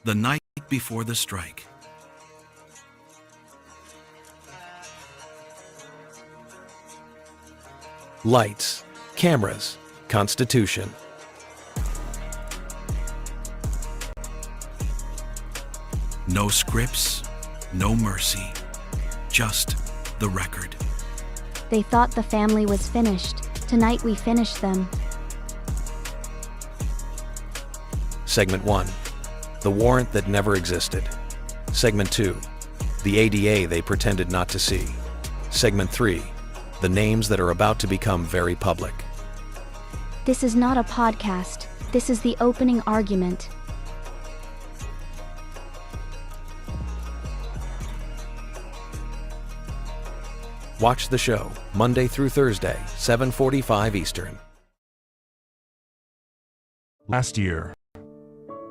The night before the strike. Lights, cameras, Constitution. No scripts, no mercy, just the record. They thought the family was finished. Tonight we finish them. Segment 1. The warrant that never existed. Segment 2. The ADA they pretended not to see. Segment 3. The names that are about to become very public. This is not a podcast. This is the opening argument. Watch the show Monday through Thursday, 7:45 Eastern. Last year,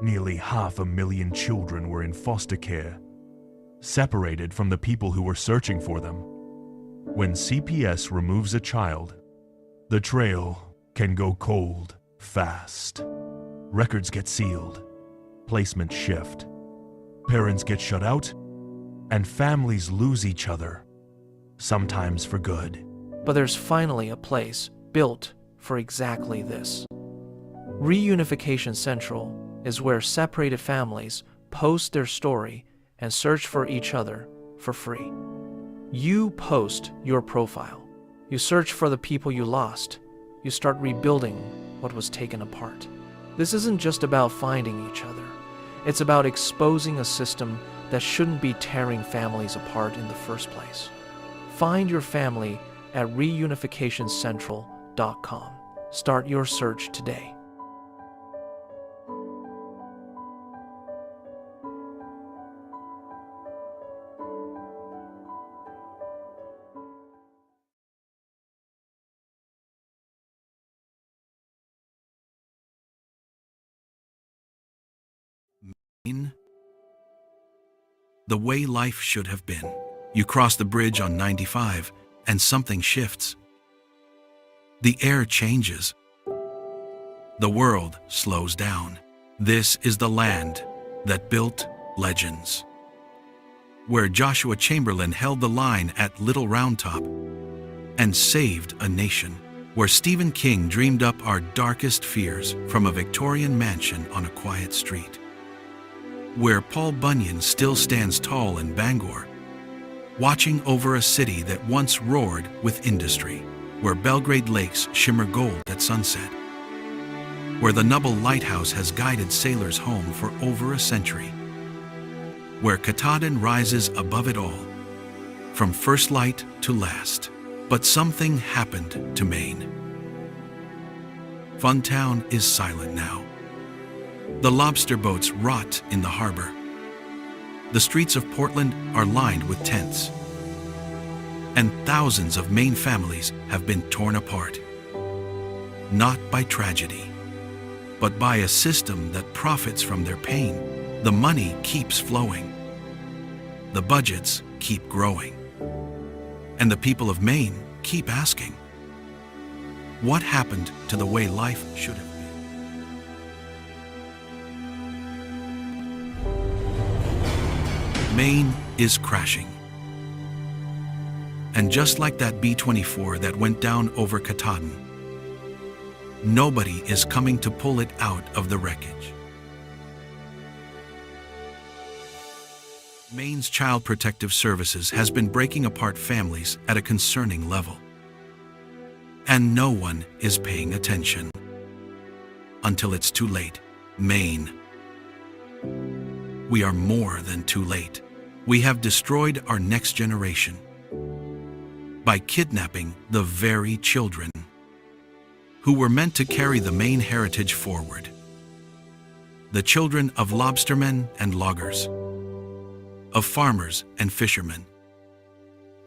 nearly 500,000 children were in foster care, separated from the people who were searching for them. When CPS removes a child, the trail can go cold fast. Records get sealed, placements shift, parents get shut out, and families lose each other, sometimes for good. But there's finally a place built for exactly this. Reunification Central is where separated families post their story and search for each other for free. You post your profile. You search for the people you lost. You start rebuilding what was taken apart. This isn't just about finding each other. It's about exposing a system that shouldn't be tearing families apart in the first place. Find your family at reunificationcentral.com. Start your search today. The way life should have been. You cross the bridge on 95 and something shifts. The air changes. The world slows down. This is the land that built legends. Where Joshua Chamberlain held the line at Little Round Top and saved a nation. Where Stephen King dreamed up our darkest fears from a Victorian mansion on a quiet street. Where Paul Bunyan still stands tall in Bangor, watching over a city that once roared with industry. Where Belgrade lakes shimmer gold at sunset. Where the Nubble Lighthouse has guided sailors home for over a century. Where Katahdin rises above it all, from first light to last. But something happened to Maine. Funtown is silent now. The lobster boats rot in the harbor. The streets of Portland are lined with tents. And thousands of Maine families have been torn apart. Not by tragedy, but by a system that profits from their pain. The money keeps flowing. The budgets keep growing. And the people of Maine keep asking, what happened to the way life should have been? Maine is crashing. And just like that B-24 that went down over Katahdin, nobody is coming to pull it out of the wreckage. Maine's Child Protective Services has been breaking apart families at a concerning level. And no one is paying attention. Until it's too late. Maine. We are more than too late. We have destroyed our next generation by kidnapping the very children who were meant to carry the Maine heritage forward. The children of lobstermen and loggers, of farmers and fishermen,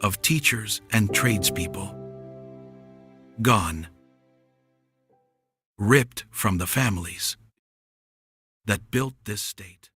of teachers and tradespeople. Gone, ripped from the families that built this state.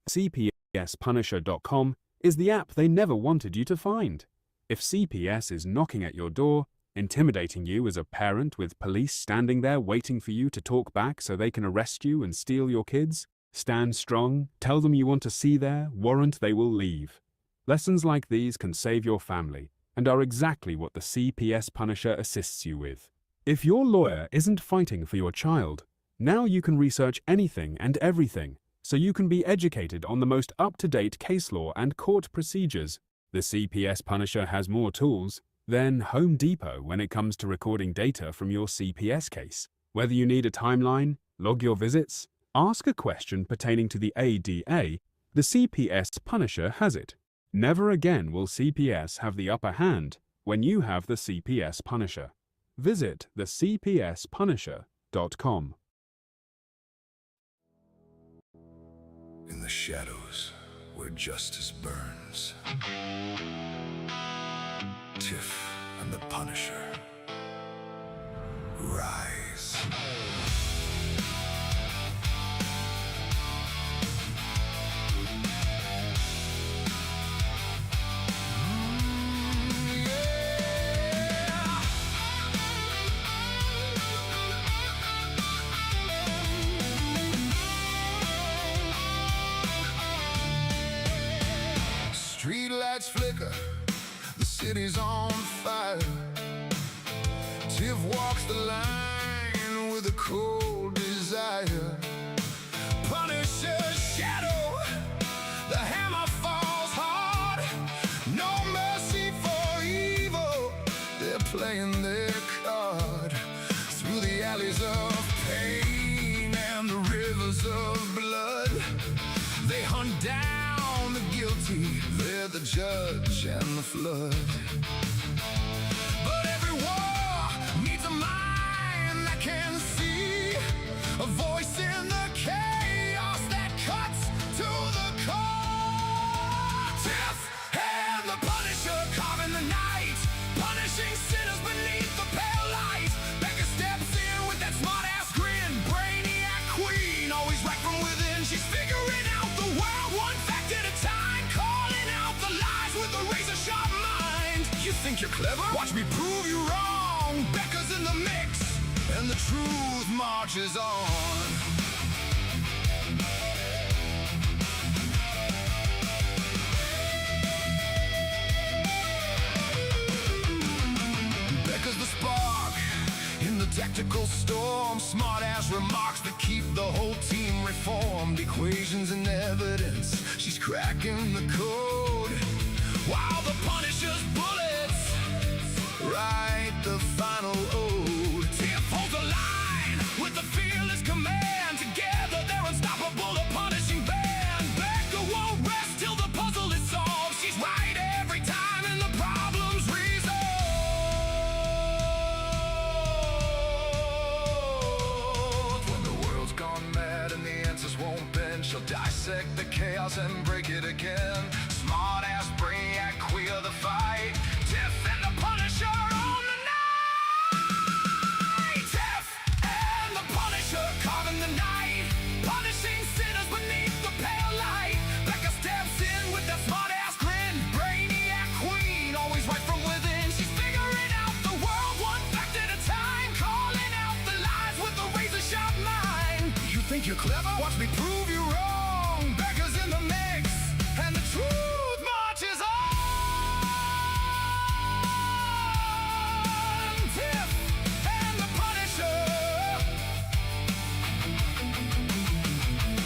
CPSPunisher.com is the app they never wanted you to find. If CPS is knocking at your door, intimidating you as a parent with police standing there waiting for you to talk back so they can arrest you and steal your kids, stand strong, tell them you want to see their warrant, they will leave. Lessons like these can save your family and are exactly what the CPS Punisher assists you with. If your lawyer isn't fighting for your child, now you can research anything and everything, so you can be educated on the most up-to-date case law and court procedures. The CPS Punisher has more tools than Home Depot when it comes to recording data from your CPS case. Whether you need a timeline, log your visits, ask a question pertaining to the ADA, the CPS Punisher has it. Never again will CPS have the upper hand when you have the CPS Punisher. Visit thecpspunisher.com. In the shadows where justice burns, Tiff and the Punisher rise. Street lights flicker, the city's on fire. Tiff walks the line with a cold desire. Punisher's shadow, the hammer falls hard. No mercy for evil, they're playing their card. Through the alleys of pain and the rivers of blood, they hunt down the guilty, they're the judge and the flood. But every war needs a mind that can see, a voice in the chaos that cuts to the core. Tiff and the Punisher carving the night, punishing sinners beneath the pale light. Becca steps in with that smart-ass grin, brainiac queen, always right from within. She's figuring out the world one fact at a time, calling out the lies with a razor-sharp mind. You think you're clever? Watch me prove you wrong. Becca's in the mix, and the truth marches on. Becca's the spark in the tactical storm. Smart-ass remarks that keep the whole team reformed. Equations and evidence, she's cracking the code, while the Punisher's bullets write the final ode. Tiff holds a line with the fearless command. Together they're unstoppable, a punishing band. Becca won't rest till the puzzle is solved. She's right every time and the problem's resolved. When the world's gone mad and the answers won't bend, she'll dissect the chaos and break it again. Smart-ass brainiac, queer the fight. Tiff and the Punisher on the night. Tiff and the Punisher carving the night, punishing sinners beneath the pale light. Becca steps in with that smart-ass grin, brainiac queen, always right from within. She's figuring out the world one fact at a time, calling out the lies with a razor-sharp mind. You think you're clever? Watch me prove you wrong. Becca's in the mix, and the truth marches on. Tiff and the Punisher.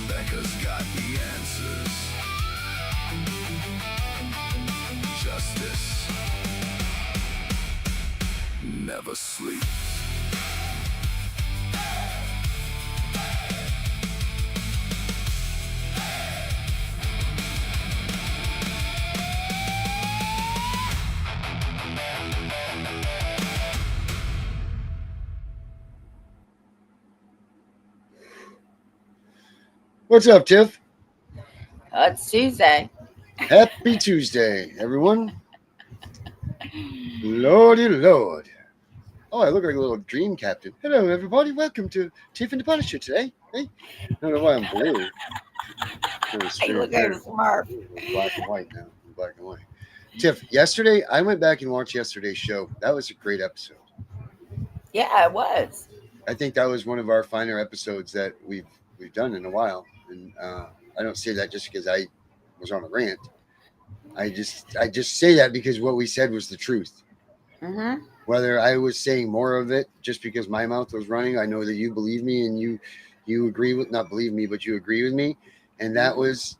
Becca's got the answers. Justice never sleeps. What's up, Tiff? It's Tuesday. Happy Tuesday, everyone. Lordy Lord. Oh, I look like a little dream captain. Hello, everybody. Welcome to Tiff and the Punisher today. Hey, I don't know why I'm blue. You look like a Smurf. Black and white now. Black and white. Tiff, yesterday, I went back and watched yesterday's show. That was a great episode. Yeah, it was. I think that was one of our finer episodes that we've done in a while. And I don't say that just because I was on a rant. I just say that because what we said was the truth. Mm-hmm. Whether I was saying more of it just because my mouth was running, I know that you believe me and you agree with, not believe me, but you agree with me. And that was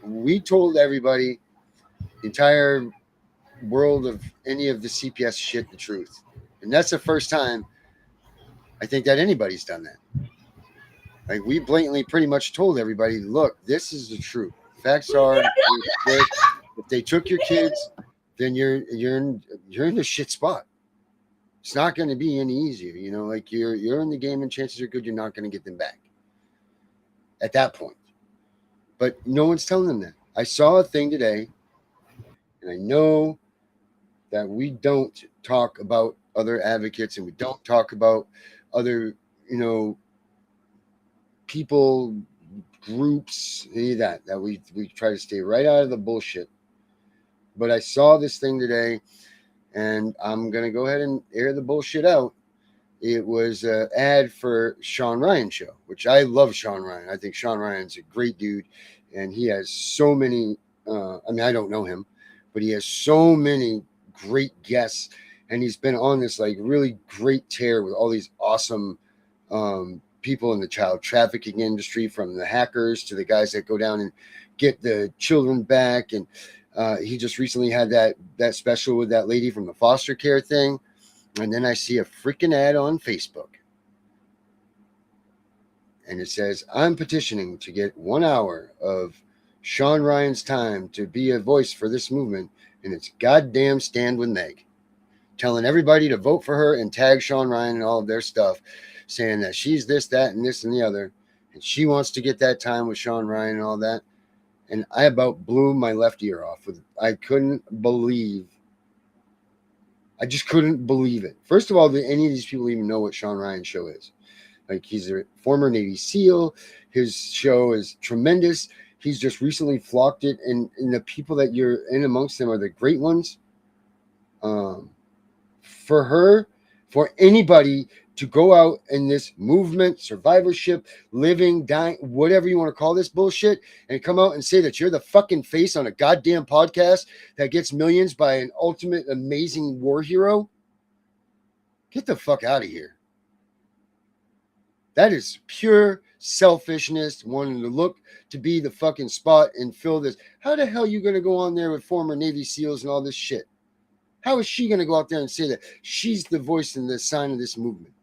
we told everybody, the entire world of any of the CPS shit, the truth. And that's the first time I think that anybody's done that. Like, we blatantly pretty much told everybody, look, this is the truth. Facts are, if they took your kids, then you're in a shit spot. It's not going to be any easier, you know. Like, you're in the game, and chances are good you're not going to get them back at that point. But no one's telling them that. I saw a thing today, and I know that we don't talk about other advocates, and we don't talk about other, you know, people, groups, any of that we try to stay right out of the bullshit. But I saw this thing today, and I'm going to go ahead and air the bullshit out. It was an ad for Sean Ryan's show, which I love Sean Ryan. I think Sean Ryan's a great dude, and he has so many, I mean, I don't know him, but he has so many great guests, and he's been on this like really great tear with all these awesome people in the child trafficking industry, from the hackers to the guys that go down and get the children back. And he just recently had that special with that lady from the foster care thing. And then I see a freaking ad on Facebook, and it says, I'm petitioning to get 1 hour of Sean Ryan's time to be a voice for this movement, and it's goddamn Stand With Meg, telling everybody to vote for her and tag Sean Ryan and all of their stuff, saying that she's this, that, and this and the other, and she wants to get that time with Sean Ryan and all that. And I about blew my left ear off. I just couldn't believe it. First of all, that any of these people even know what Sean Ryan's show is. Like, he's a former Navy SEAL. His show is tremendous. He's just recently flocked it, and the people that you're in amongst them are the great ones. For anybody to go out in this movement, survivorship, living, dying, whatever you want to call this bullshit, and come out and say that you're the fucking face on a goddamn podcast that gets millions by an ultimate amazing war hero, get the fuck out of here. That is pure selfishness, wanting to look to be the fucking spot and fill this. How the hell are you going to go on there with former Navy SEALs and all this shit? How is she going to go out there and say that she's the voice and the sign of this movement?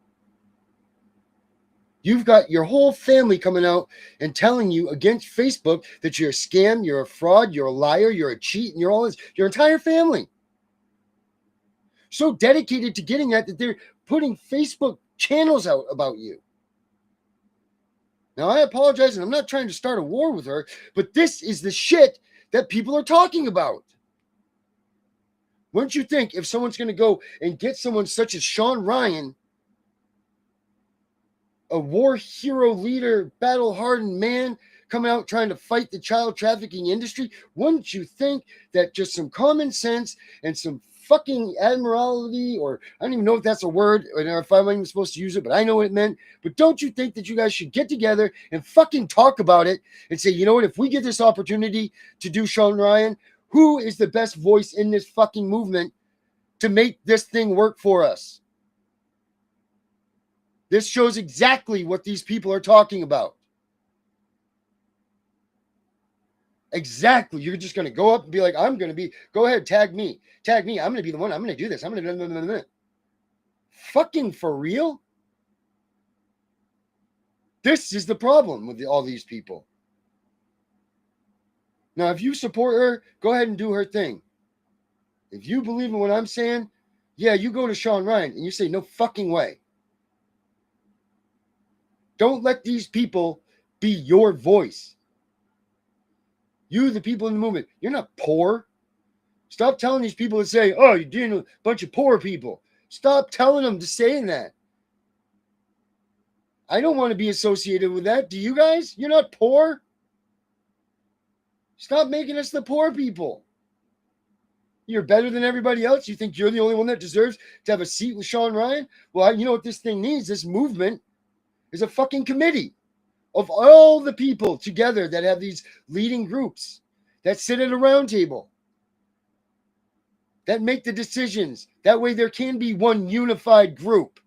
You've got your whole family coming out and telling you against Facebook that you're a scam, you're a fraud, you're a liar, you're a cheat, and you're all this. Your entire family. So dedicated to getting that they're putting Facebook channels out about you. Now, I apologize, and I'm not trying to start a war with her, but this is the shit that people are talking about. Wouldn't you think if someone's going to go and get someone such as Sean Ryan, a war hero leader, battle-hardened man, coming out trying to fight the child trafficking industry, wouldn't you think that just some common sense and some fucking admiralty, or I don't even know if that's a word, or if I'm even supposed to use it, but I know what it meant. But don't you think that you guys should get together and fucking talk about it and say, you know what, if we get this opportunity to do Sean Ryan, who is the best voice in this fucking movement to make this thing work for us? This shows exactly what these people are talking about. Exactly. You're just going to go up and be like, go ahead, tag me. I'm going to be the one. I'm going to do this. I'm going to do. Fucking for real? This is the problem with all these people. Now, if you support her, go ahead and do her thing. If you believe in what I'm saying, yeah, you go to Sean Ryan and you say, no fucking way. Don't let these people be your voice. You, the people in the movement, you're not poor. Stop telling these people to say, oh, you're dealing with a bunch of poor people. Stop telling them to say that. I don't want to be associated with that. Do you guys? You're not poor. Stop making us the poor people. You're better than everybody else. You think you're the only one that deserves to have a seat with Sean Ryan? Well, you know what this thing needs? This movement is a fucking committee of all the people together that have these leading groups that sit at a round table, that make the decisions. That way there can be one unified group.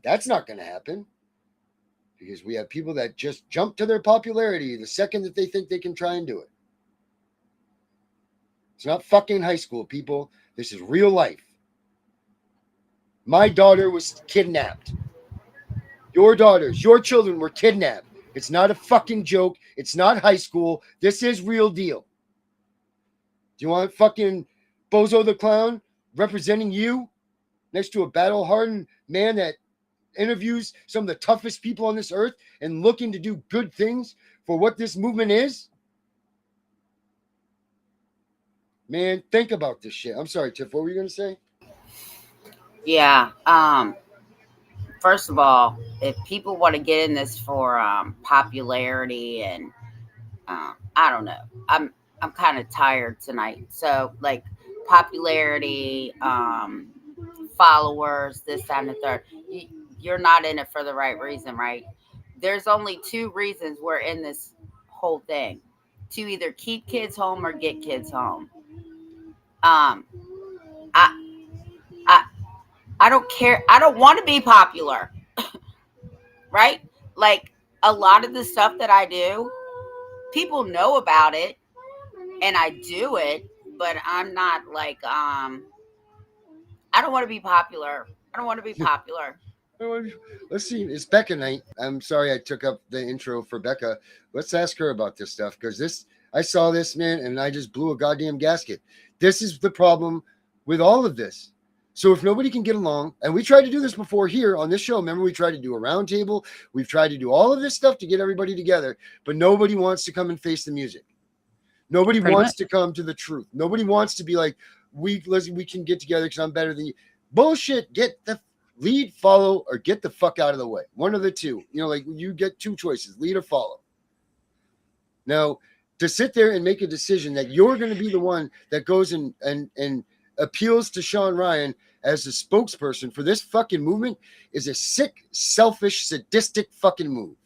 That's not going to happen because we have people that just jump to their popularity the second that they think they can try and do it. It's not fucking high school, people. This is real life. My daughter was kidnapped. Your daughters, your children were kidnapped. It's not a fucking joke. It's not high school. This is real deal. Do you want fucking Bozo the Clown representing you next to a battle-hardened man that interviews some of the toughest people on this earth and looking to do good things for what this movement is? Man, think about this shit. I'm sorry, Tiff. What were you going to say? Yeah. First of all, if people want to get in this for popularity and I don't know, I'm kind of tired tonight. So like popularity, followers, this, that, and the third. You're not in it for the right reason, right? There's only two reasons we're in this whole thing: to either keep kids home or get kids home. I don't care. I don't want to be popular, right? Like a lot of the stuff that I do, people know about it and I do it, but I'm not like, I don't want to be popular. I don't want to be popular. Let's see. It's Becca night. I'm sorry I took up the intro for Becca. Let's ask her about this stuff because I saw this, man, and I just blew a goddamn gasket. This is the problem with all of this. So if nobody can get along, and we tried to do this before here on this show, remember we tried to do a round table. We've tried to do all of this stuff to get everybody together, but nobody wants to come and face the music. Nobody wants to come to the truth. Nobody wants to be like, we can get together because I'm better than you. Bullshit. Get the lead, follow, or get the fuck out of the way. One of the two. You know, like you get two choices, lead or follow. Now, to sit there and make a decision that you're going to be the one that goes and appeals to Sean Ryan as a spokesperson for this fucking movement is a sick, selfish, sadistic fucking move.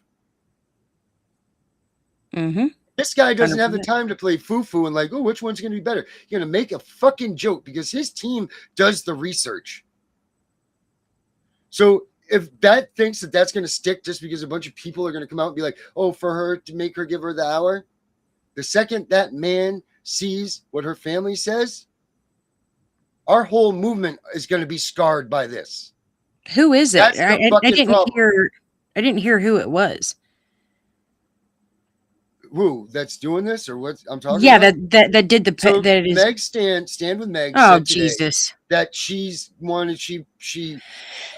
Mm-hmm. This guy doesn't have the time to play foo-foo and like, oh, which one's going to be better? You're going to make a fucking joke because his team does the research. So if that thinks that that's going to stick just because a bunch of people are going to come out and be like, oh, for her to make her give her the hour, the second that man sees what her family says, our whole movement is going to be scarred by this. Who is it? That's the I fucking problem. didn't hear who it was. Who that's doing this or what I'm talking Yeah, about? that did the So that is. Meg stand with Meg. Oh said today Jesus! that she's wanted. She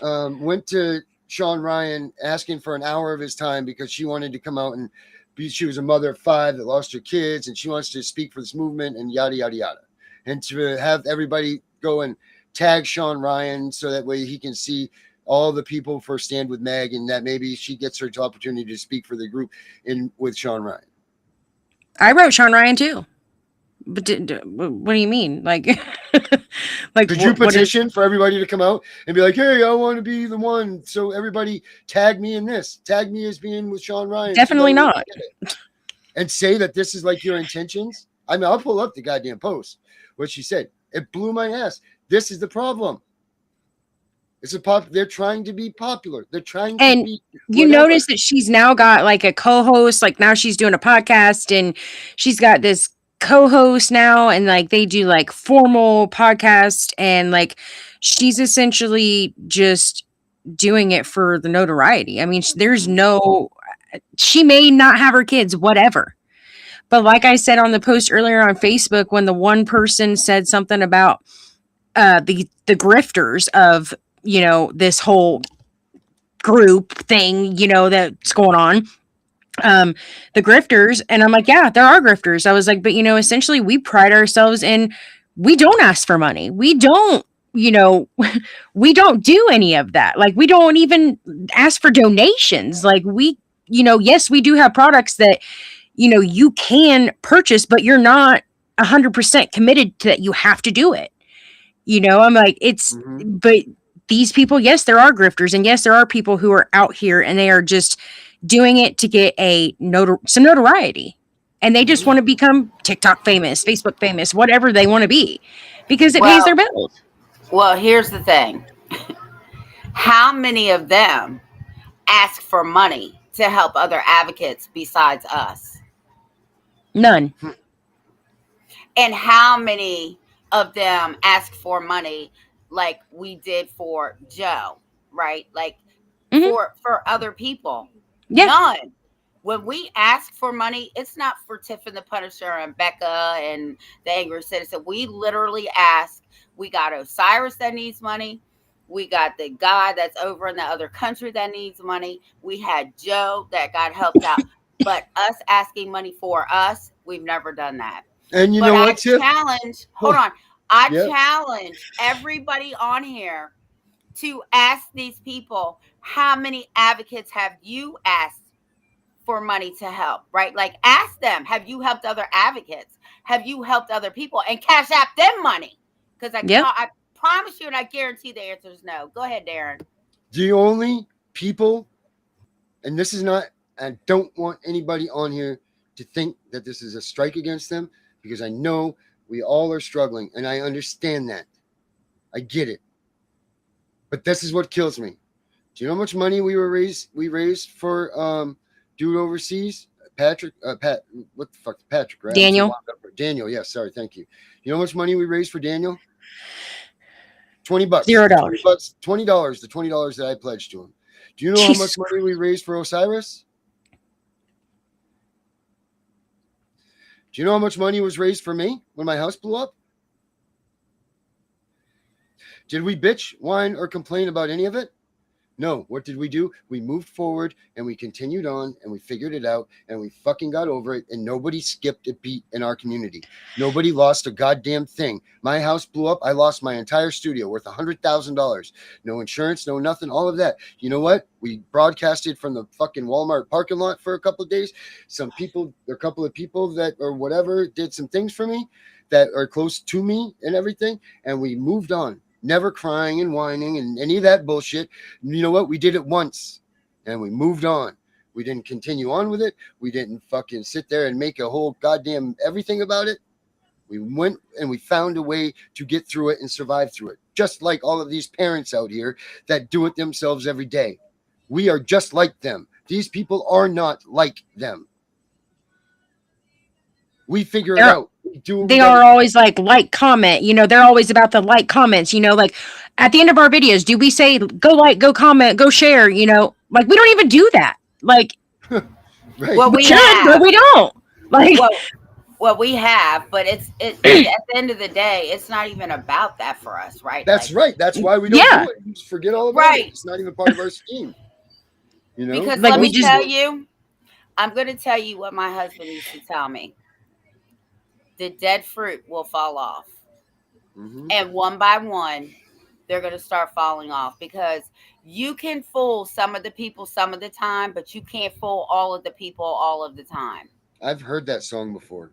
went to Sean Ryan asking for an hour of his time because she wanted to come out and be. She was a mother of 5 that lost her kids, and she wants to speak for this movement and yada yada yada. And to have everybody go and tag Sean Ryan so that way he can see all the people for Stand with Meg, and that maybe she gets her opportunity to speak for the group with Sean Ryan. I wrote Sean Ryan too. But what do you mean? Like, like did you petition for everybody to come out and be like, hey, I want to be the one. So everybody tag me in this. Tag me as being with Sean Ryan. Definitely not. And say that this is like your intentions. I mean, I'll pull up the goddamn post. What she said. It blew my ass. This is the problem. They're trying to be popular. They're trying to be you notice that she's now got like a co-host, like now she's doing a podcast and she's got this co-host now, and like they do like formal podcast, and like she's essentially just doing it for the notoriety. I mean, she may not have her kids, whatever. But like I said on the post earlier on Facebook, when the one person said something about the grifters of, you know, this whole group thing, you know, that's going on, the grifters, and I'm like, yeah, there are grifters. I was like, but you know, essentially we pride ourselves in, we don't ask for money. We don't, you know, we don't do any of that. Like, we don't even ask for donations. Like, we, you know, yes, we do have products that, you know, you can purchase, but you're not 100% committed to that. You have to do it. You know, I'm like, but these people, yes, there are grifters, and yes, there are people who are out here and they are just doing it to get some notoriety. And they just want to become TikTok famous, Facebook famous, whatever they want to be, because it pays their bills. Well, here's the thing. How many of them ask for money to help other advocates besides us? None. And how many of them ask for money like we did for Joe, right? Like for other people? Yeah. None. When we ask for money, it's not for Tiff and the Punisher and Becca and the Angry Citizen. We literally ask. We got Osiris that needs money. We got the guy that's over in the other country that needs money. We had Joe that got helped out. But us asking money for us, we've never done that. And you know what, Tiff? I challenge everybody on here to ask these people, how many advocates have you asked for money to help, right? Like, ask them, have you helped other advocates? Have you helped other people? And cash app them money. Because I promise you and I guarantee the answer is no. Go ahead, Darren. The only people, and this is not, I don't want anybody on here to think that this is a strike against them, because I know we all are struggling, and I understand that. I get it. But this is what kills me. Do you know how much money we raised for dude overseas? Patrick, what the fuck, Patrick, right? Daniel. Daniel, yes, sorry, thank you. You know how much money we raised for Daniel? $20. $0. $20. The $20 that I pledged to him. Do you know how much money we raised for Osiris? Do you know how much money was raised for me when my house blew up? Did we bitch, whine, or complain about any of it? No. What did we do? We moved forward and we continued on and we figured it out and we fucking got over it, and nobody skipped a beat in our community. Nobody lost a goddamn thing. My house blew up. I lost my entire studio worth $100,000. No insurance, no nothing, all of that. You know what? We broadcasted from the fucking Walmart parking lot for a couple of days. A couple of people that or whatever did some things for me that are close to me and everything. And we moved on. Never crying and whining and any of that bullshit. You know what? We did it once and we moved on. We didn't continue on with it. We didn't fucking sit there and make a whole goddamn everything about it. We went and we found a way to get through it and survive through it. Just like all of these parents out here that do it themselves every day. We are just like them. These people are not like them. We figure it out. They are always like, comment, you know, they're always about the like comments, you know, like at the end of our videos, do we say, go like, go comment, go share, you know, like we don't even do that. Like, right. Well, we should, but we don't. Like, well, we have, but it's at the end of the day, it's not even about that for us, right? That's right. That's why we don't do it. We just forget all about it. It's not even part of our scheme. You know, because like, let me tell you, I'm going to tell you what my husband used to tell me. The dead fruit will fall off. Mm-hmm. And one by one, they're going to start falling off, because you can fool some of the people some of the time, but you can't fool all of the people all of the time. I've heard that song before.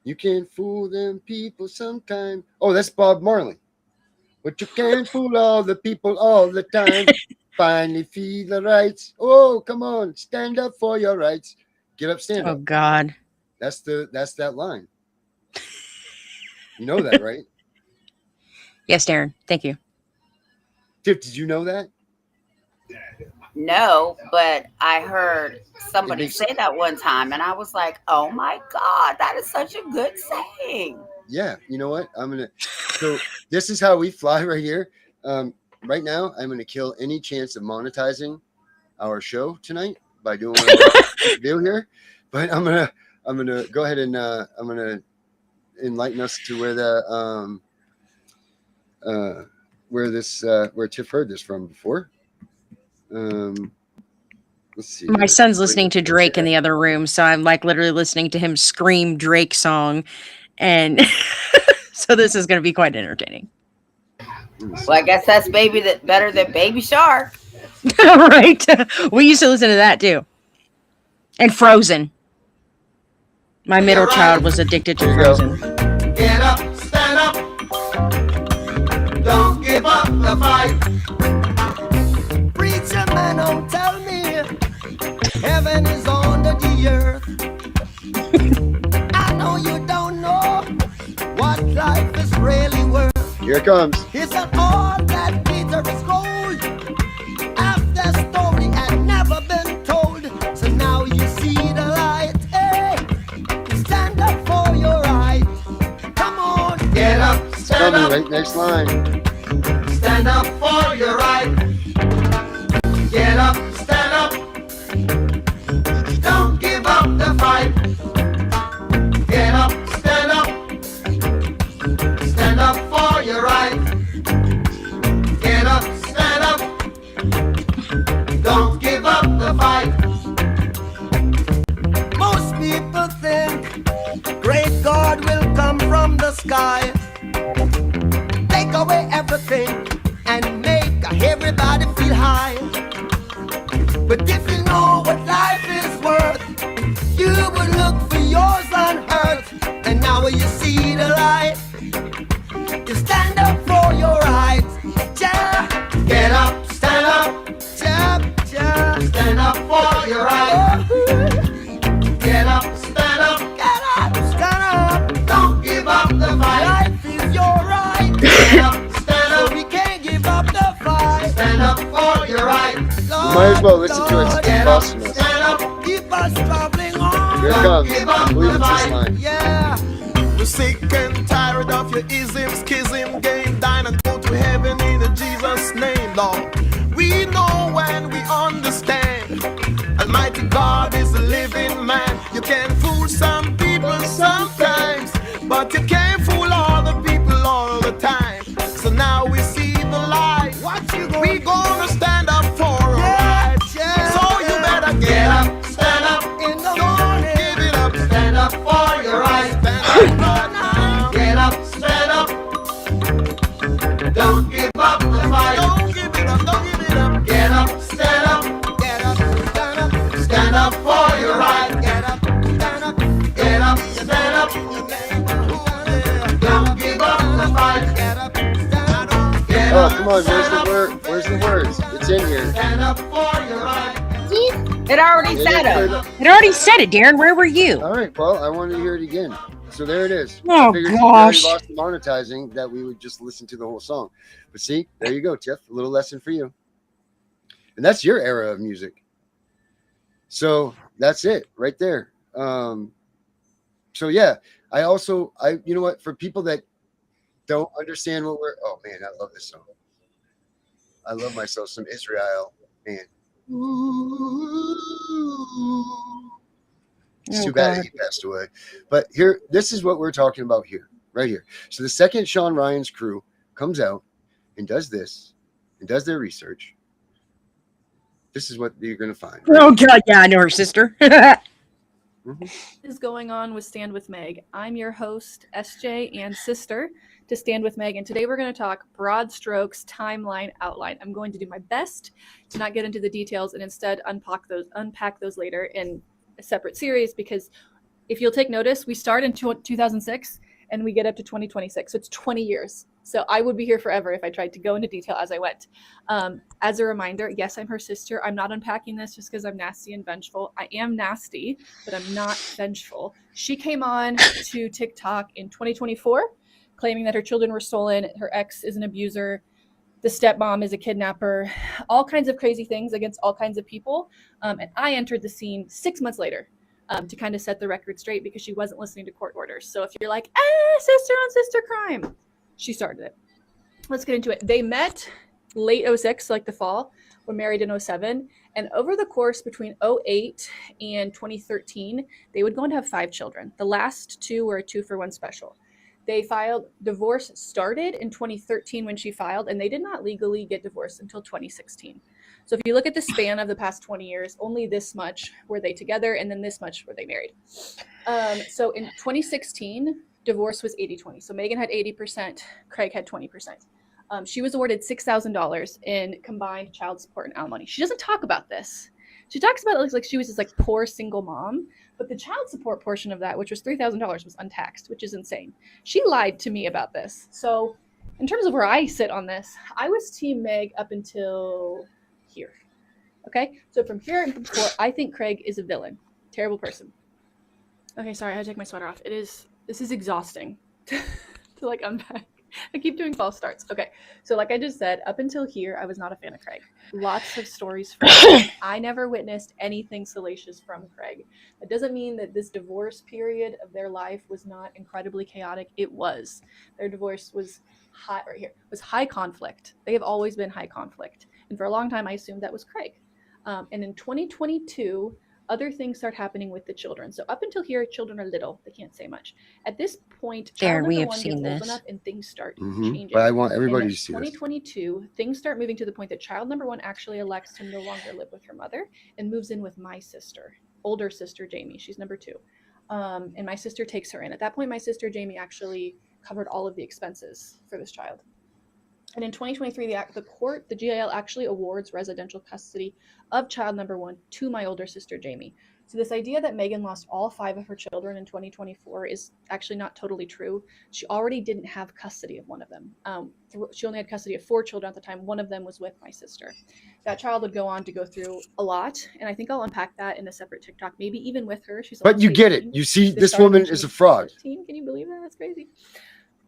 You can't fool them people sometime. Oh, that's Bob Marley. But you can't fool all the people all the time. Finally feel the rights. Oh, come on. Stand up for your rights. Get up, stand up. Oh, God. That's that line. You know that, right? Yes, Darren. Thank you. Tiff, did you know that? No, but I heard somebody say that one time, and I was like, "Oh my God, that is such a good saying." Yeah, you know what? So this is how we fly right here. Right now, I'm gonna kill any chance of monetizing our show tonight by doing what I do here. But I'm gonna go ahead and I'm gonna enlighten us to where where Tiff heard this from before. Let's see. My son's listening to Drake in the other room, so I'm like literally listening to him scream Drake song, and so this is going to be quite entertaining. Well, I guess that's better than Baby Shark. Right? We used to listen to that too, and Frozen. My middle child was addicted to There you go. Frozen. Get up, stand up. Don't give up the fight. Preacher man, don't tell me heaven is under the earth. I know you don't know what life is really worth. Here it comes. It's not all that Peter is gold. After story had never been told. So now you see the light. Hey, stand up for your right. Come on, get up, Tell stand me, up. right? Next line. Stand up for your right. Get up, stand up. Don't give up the fight. Get up, stand up. Stand up for your right. Get up, stand up. Don't give up the fight. Most people think great God will come from the sky, take away everything and make everybody feel high. But if you know what life is worth, you would look for yours on earth. And now you see the light, you stand up for your rights. Yeah. Get up, stand up. Yeah, yeah. Stand up for your rights. Get up, stand up. Get up, stand up. Don't give up the fight. Life is your right. Get up, stand up. So we can't give up the fight. Stand up for your right. You might as well listen to it. It's costing us. Stand up. Keep us traveling on. Here it comes. I believe it's this line. Yeah. We're sick and tired of your ism, schism, game, dine and go to heaven in Jesus' name, Lord. We know and we understand. Almighty God is a living man. You can fool some people sometimes, but you can't fool all the people all the time. So now we see the light. We gonna stand up for our rights. So you better get up, stand up. Don't give it up, stand up for your rights. Stand up now. Get up, stand up. Don't give up the fight. Don't give it up, don't give it up. Get up, stand up. Get up, stand up. Stand up for your right. Get up, stand up. Get up, stand up. Don't give up the fight. Get up, stand up. Get Oh, up, come on. stand up. Where's the words? It's in here. Stand up for your right. It already They said didn't it. play the- It already said it, Darren. Where were you? All right, well, I wanted to hear it again. So there it is. Oh, I figured since we already gosh. lost the monetizing that we would just listen to the whole song. But see, there you go, Tiff. A little lesson for you. And that's your era of music. So that's it right there. So yeah, I you know what, for people that don't understand what we're, oh man, I love this song. I love myself some Israel, man. It's Oh, too bad God. he passed away. But here, this is what we're talking about here, right here. So the second Sean Ryan's crew comes out and does this and does their research, this is what you're going to find. right? Oh, God. Yeah, I know her sister. Is going on with Stand With Meg. I'm your host, SJ, and sister to Stand With Meg, and today we're going to talk broad strokes, timeline, outline. I'm going to do my best to not get into the details and instead unpack those later in a separate series, because if you'll take notice, we start in 2006 and we get up to 2026, so it's 20 years. So I would be here forever if I tried to go into detail as I went. As a reminder, yes, I'm her sister. I'm not unpacking this just because I'm nasty and vengeful. I am nasty, but I'm not vengeful. She came on to TikTok in 2024, claiming that her children were stolen, her ex is an abuser, the stepmom is a kidnapper, all kinds of crazy things against all kinds of people. And I entered the scene 6 months later to kind of set the record straight, because she wasn't listening to court orders. So if you're like, sister on sister crime, she started it. Let's get into it. They met late 06, like the fall, were married in 07. And over the course between 08 and 2013, they would go on to have 5 children. The last 2 were a 2-for-1 special. They filed, divorce started in 2013 when she filed, and they did not legally get divorced until 2016. So if you look at the span of the past 20 years, only this much were they together, and then this much were they married. So in 2016, divorce was 80-20. So Megan had 80%, Craig had 20%. She was awarded $6,000 in combined child support and alimony. She doesn't talk about this. She talks about it looks like she was this like poor single mom, but the child support portion of that, which was $3,000, was untaxed, which is insane. She lied to me about this. So in terms of where I sit on this, I was Team Meg up until here. Okay, so from here and before, I think Craig is a villain, terrible person. Okay, sorry, I had to take my sweater off. This is exhausting to like unpack. I keep doing false starts. Okay, so like I just said, up until here, I was not a fan of Craig. Lots of stories from him. I never witnessed anything salacious from Craig. That doesn't mean that this divorce period of their life was not incredibly chaotic. It was. Their divorce was high conflict. They have always been high conflict. And for a long time, I assumed that was Craig. And in 2022, other things start happening with the children. So up until here, children are little. They can't say much. At this point, child number one gets old enough and things start changing. But I want everybody to see 2022, things start moving to the point that child number one actually elects to no longer live with her mother and moves in with my sister, older sister, Jamie. She's number two. And my sister takes her in. At that point, my sister, Jamie, actually covered all of the expenses for this child. And in 2023, the GIL actually awards residential custody of child number one to my older sister, Jamie. So this idea that Megan lost all 5 of her children in 2024 is actually not totally true. She already didn't have custody of one of them. She only had custody of 4 children at the time. One of them was with my sister. That child would go on to go through a lot, and I think I'll unpack that in a separate TikTok, maybe even with her. But you get it. You see, this woman is a fraud. 15. Can you believe that? That's crazy.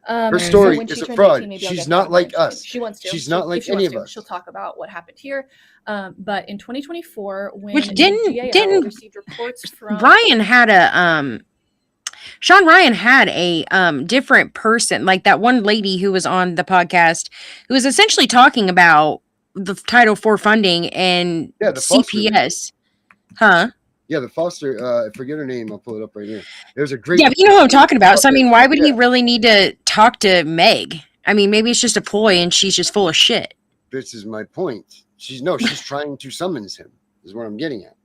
Her story is a fraud. She's not like us. She wants to. She's not like any of us. She'll talk about what happened here. But in 2024, when didn't received reports from Ryan had a Sean Ryan had a different person, like that one lady who was on the podcast, who was essentially talking about the Title IV funding and CPS. Huh? Yeah, the foster, I forget her name. I'll pull it up right here. There's a great. Yeah, but you know who I'm talking about. So, I mean, why would he really need to talk to Meg? I mean, maybe it's just a ploy and she's just full of shit. This is my point. She's trying to summons him, is what I'm getting at.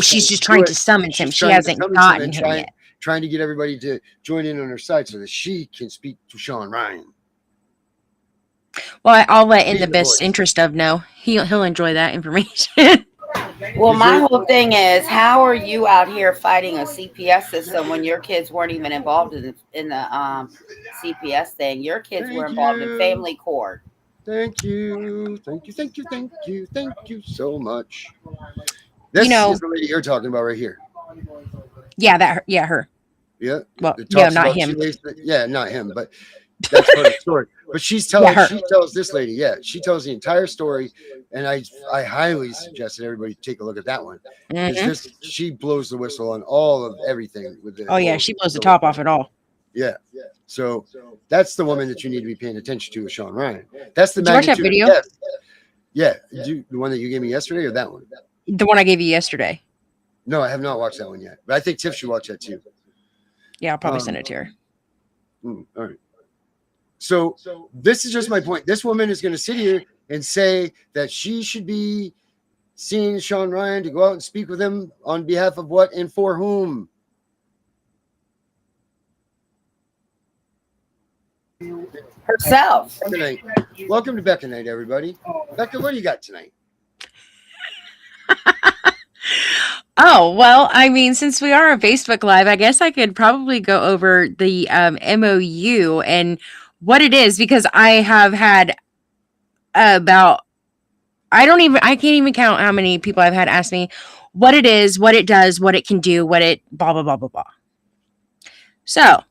She's just trying to summon him. She hasn't gotten him yet. Trying to get everybody to join in on her side so that she can speak to Sean Ryan. Well, I'll let in the best interest of no. He'll enjoy that information. Well, my whole thing is, how are you out here fighting a CPS system when your kids weren't even involved in the CPS thing? Your kids were involved in family court. Thank you so much. This is the lady you're talking about right here. Yeah, her. Yeah. Well, no, not him. Not him, but that's part of the story. But she tells this lady, she tells the entire story, and I highly suggest that everybody take a look at that one. She blows the whistle on all of everything with the she blows the top off it all. Yeah. So that's the woman that you need to be paying attention to with Sean Ryan. That's the Did you watch that video? Yeah. The one that you gave me yesterday or that one? The one I gave you yesterday. No, I have not watched that one yet. But I think Tiff should watch that too. Yeah, I'll probably send it to her. All right. So this is just my point. This woman is going to sit here and say that she should be seeing Sean Ryan to go out and speak with him on behalf of what and for whom? Herself. Tonight. Welcome to Becca Night, everybody. Becca, what do you got tonight? Oh, well, I mean, since we are on Facebook Live, I guess I could probably go over the MOU and what it is, because I have had I can't even count how many people I've had ask me what it is, what it does, what it can do, what it blah, blah, blah, blah, blah. So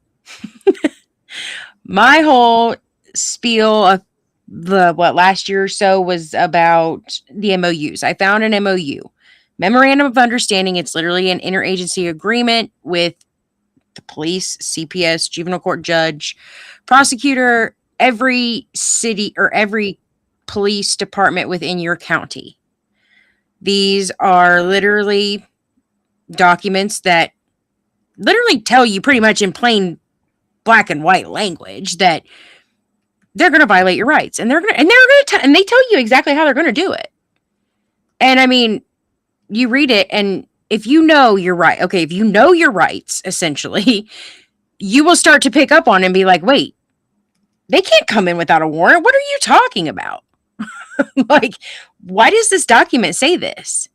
my whole spiel of last year or so was about the MOUs. I found an MOU. Memorandum of Understanding. It's literally an interagency agreement with the police, CPS, juvenile court judge, prosecutor, every city or every police department within your county. These are literally documents that literally tell you pretty much in plain black and white language that they're going to violate your rights, and and they tell you exactly how they're going to do it. And I mean, you read it, and if you know you're right, if you know your rights, essentially, you will start to pick up on it and be like, wait, they can't come in without a warrant. What are you talking about? Like, why does this document say this?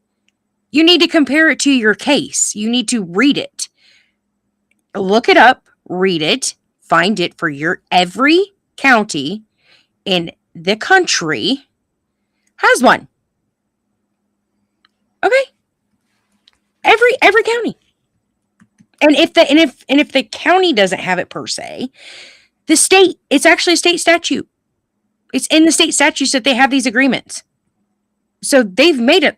You need to compare it to your case. You need to read it. Look it up, read it, find it for your every county in the country has one. Okay? Every county. And if the county doesn't have it per se, the state, it's actually a state statute. It's in the state statutes that they have these agreements. So they've made it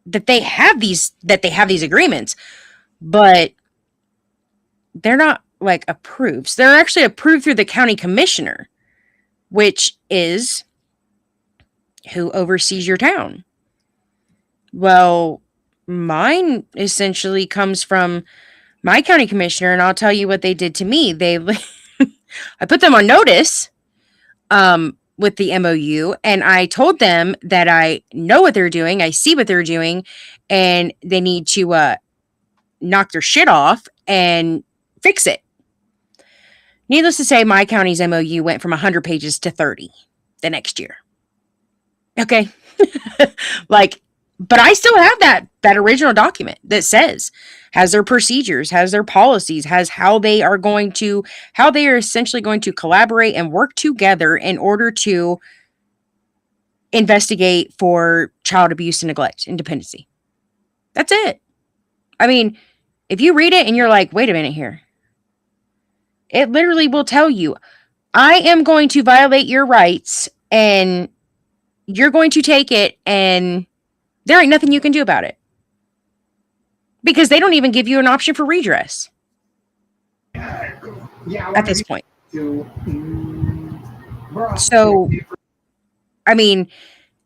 that they have these agreements, but they're not like approved. So they're actually approved through the county commissioner, which is who oversees your town. Well, mine essentially comes from my county commissioner, and I'll tell you what they did to me. I put them on notice with the MOU, and I told them that I know what they're doing, I see what they're doing, and they need to knock their shit off and fix it. Needless to say, my county's MOU went from 100 pages to 30 the next year. Okay. But I still have that original document that has their procedures, has their policies, has how they are essentially going to collaborate and work together in order to investigate for child abuse and neglect and dependency. That's it. I mean, if you read it and you're like, wait a minute here, it literally will tell you, I am going to violate your rights and you're going to take it and there ain't nothing you can do about it. Because they don't even give you an option for redress. At this point. So, I mean,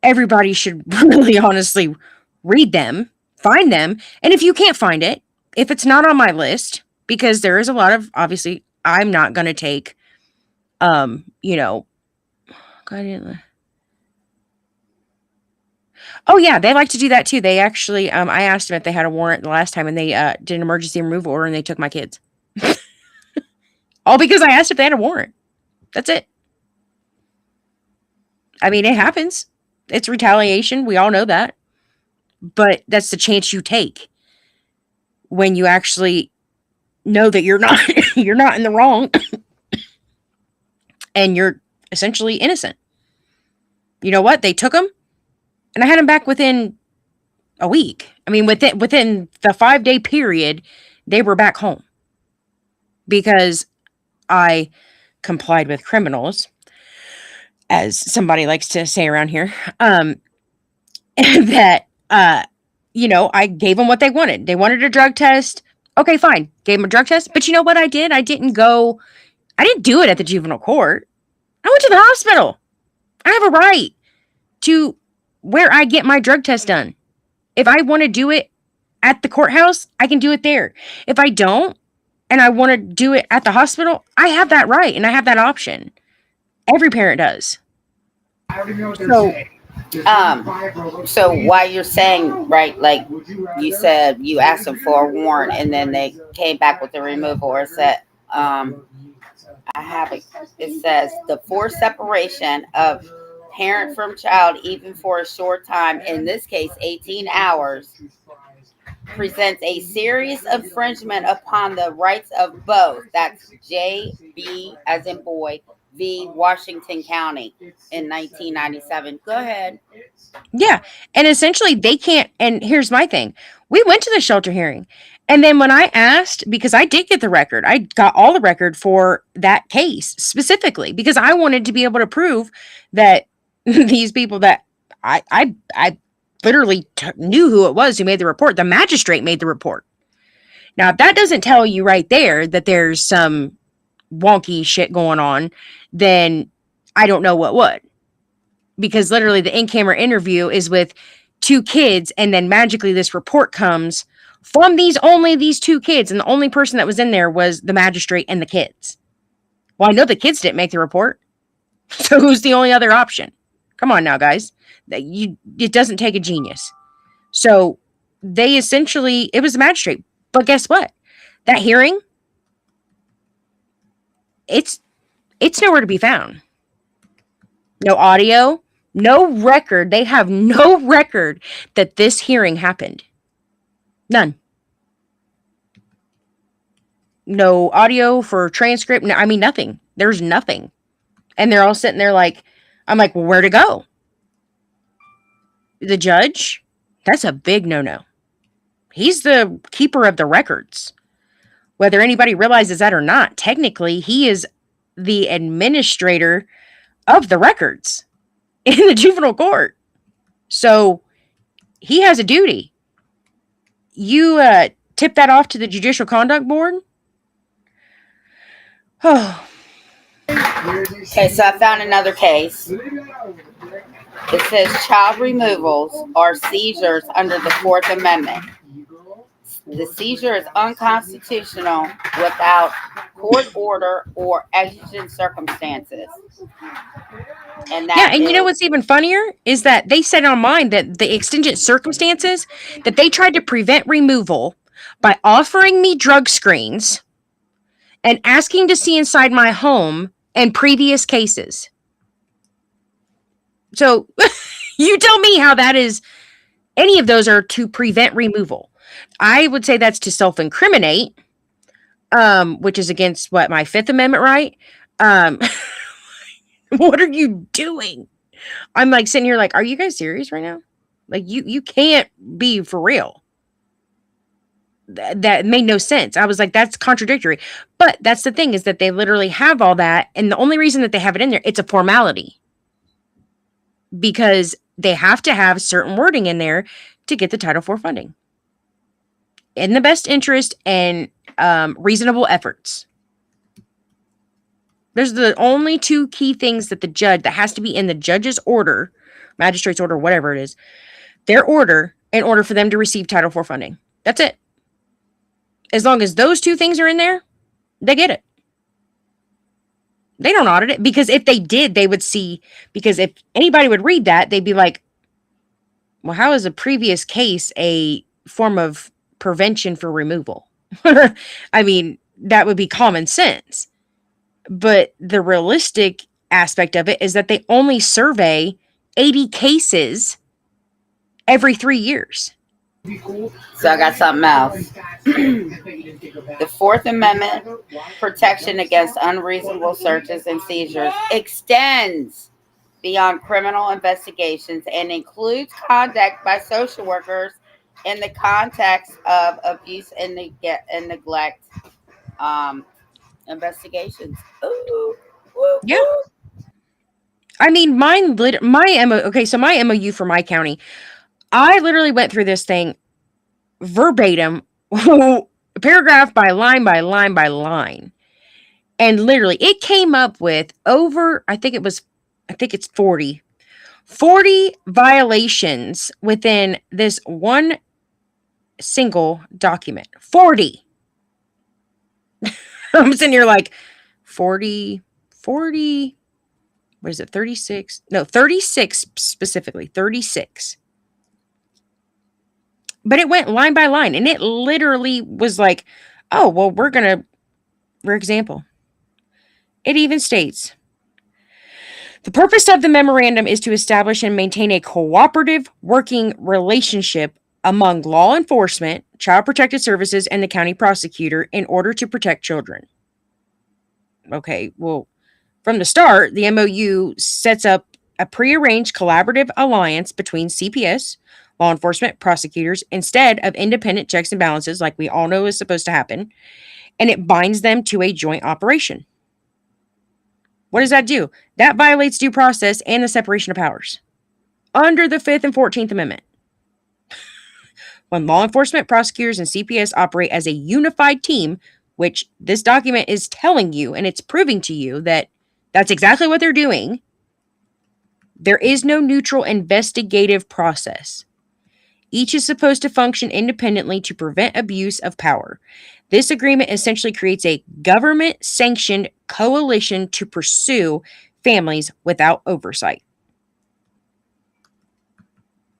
everybody should really honestly read them, find them, and if you can't find it, if it's not on my list, because there is a lot of, obviously, I'm not going to take, Oh yeah, they like to do that too. They actually, I asked them if they had a warrant the last time, and they did an emergency removal order, and they took my kids. All because I asked if they had a warrant. That's it. I mean, it happens. It's retaliation. We all know that. But that's the chance you take when you actually know that you're not you're not in the wrong, and you're essentially innocent. You know what? They took them. And I had them back within a week. I mean, within the 5-day period, they were back home. Because I complied with criminals, as somebody likes to say around here. That, I gave them what they wanted. They wanted a drug test. Okay, fine. Gave them a drug test. But you know what I did? I didn't do it at the juvenile court. I went to the hospital. I have a right to where I get my drug test done. If I want to do it at the courthouse, I can do it there. If I don't, and I want to do it at the hospital, I have that right, and I have that option. Every parent does. So while you're saying, right, like you said, you asked them for a warrant, and then they came back with the removal, or said, I have it. It says the forced separation of parent from child, even for a short time, in this case 18 hours, presents a serious infringement upon the rights of both. That's J.B. as in boy, v. Washington County in 1997. Go ahead. Yeah. And essentially they can't. And here's my thing. We went to the shelter hearing. And then when I asked, because I did get the record, I got all the record for that case specifically, because I wanted to be able to prove that these people that I literally knew who it was who made the report. The magistrate made the report. Now, if that doesn't tell you right there that there's some wonky shit going on, then I don't know what would. Because literally the in-camera interview is with 2 kids, and then magically this report comes from only these 2 kids, and the only person that was in there was the magistrate and the kids. Well, I know the kids didn't make the report. So who's the only other option? Come on now, guys. It doesn't take a genius. So they essentially, it was the magistrate. But guess what? That hearing, it's nowhere to be found. No audio, No record. They have no record that this hearing happened. None. No audio for transcript. No, I mean, nothing. There's nothing. And they're all sitting there like, I'm like, well, where'd it go? The judge? That's a big no-no. He's the keeper of the records. Whether anybody realizes that or not, technically, he is the administrator of the records in the juvenile court. So he has a duty. You tip that off to the Judicial Conduct Board. Oh. Okay, so I found another case. It says child removals are seizures under the Fourth Amendment. The seizure is unconstitutional without court order or exigent circumstances. And you know what's even funnier is that they said online that the exigent circumstances that they tried to prevent removal by offering me drug screens and asking to see inside my home and previous cases. So you tell me how that is, any of those are to prevent removal. I would say that's to self-incriminate, which is against my Fifth Amendment right. What are you doing? I'm like sitting here like, are you guys serious right now? Like you can't be for real. That made no sense. I was like, that's contradictory. But that's the thing, is that they literally have all that. And the only reason that they have it in there, it's a formality. Because they have to have certain wording in there to get the Title IV funding. In the best interest and reasonable efforts. There's the only two key things that that has to be in the judge's order, magistrate's order, whatever it is, their order, in order for them to receive Title IV funding. That's it. As long as those two things are in there, they get it. They don't audit it, because if they did, they would see, because if anybody would read that, they'd be like, well, how is a previous case a form of prevention for removal? I mean, that would be common sense. But the realistic aspect of it is that they only survey 80 cases every 3 years. So I got something else. The Fourth Amendment protection against unreasonable searches and seizures extends beyond criminal investigations and includes conduct by social workers in the context of abuse and neglect investigations. Ooh, woo, Yeah. woo. I mean, my MOU for my county, I literally went through this thing verbatim, paragraph by line by line by line. And literally, it came up with I think it's 40 violations within this one single document. 40. I'm sitting here like 40, what is it, 36? No, 36 specifically, 36. But it went line by line, and it literally was like, oh, well, for example, it even states, the purpose of the memorandum is to establish and maintain a cooperative working relationship among law enforcement, Child Protective Services, and the county prosecutor in order to protect children. Okay, well, from the start, the MOU sets up a prearranged collaborative alliance between CPS, law enforcement, prosecutors, instead of independent checks and balances like we all know is supposed to happen, and it binds them to a joint operation. What does that do? That violates due process and the separation of powers under the 5th and 14th Amendment. When law enforcement, prosecutors, and CPS operate as a unified team, which this document is telling you, and it's proving to you that that's exactly what they're doing, there is no neutral investigative process. Each is supposed to function independently to prevent abuse of power. This agreement essentially creates a government-sanctioned coalition to pursue families without oversight.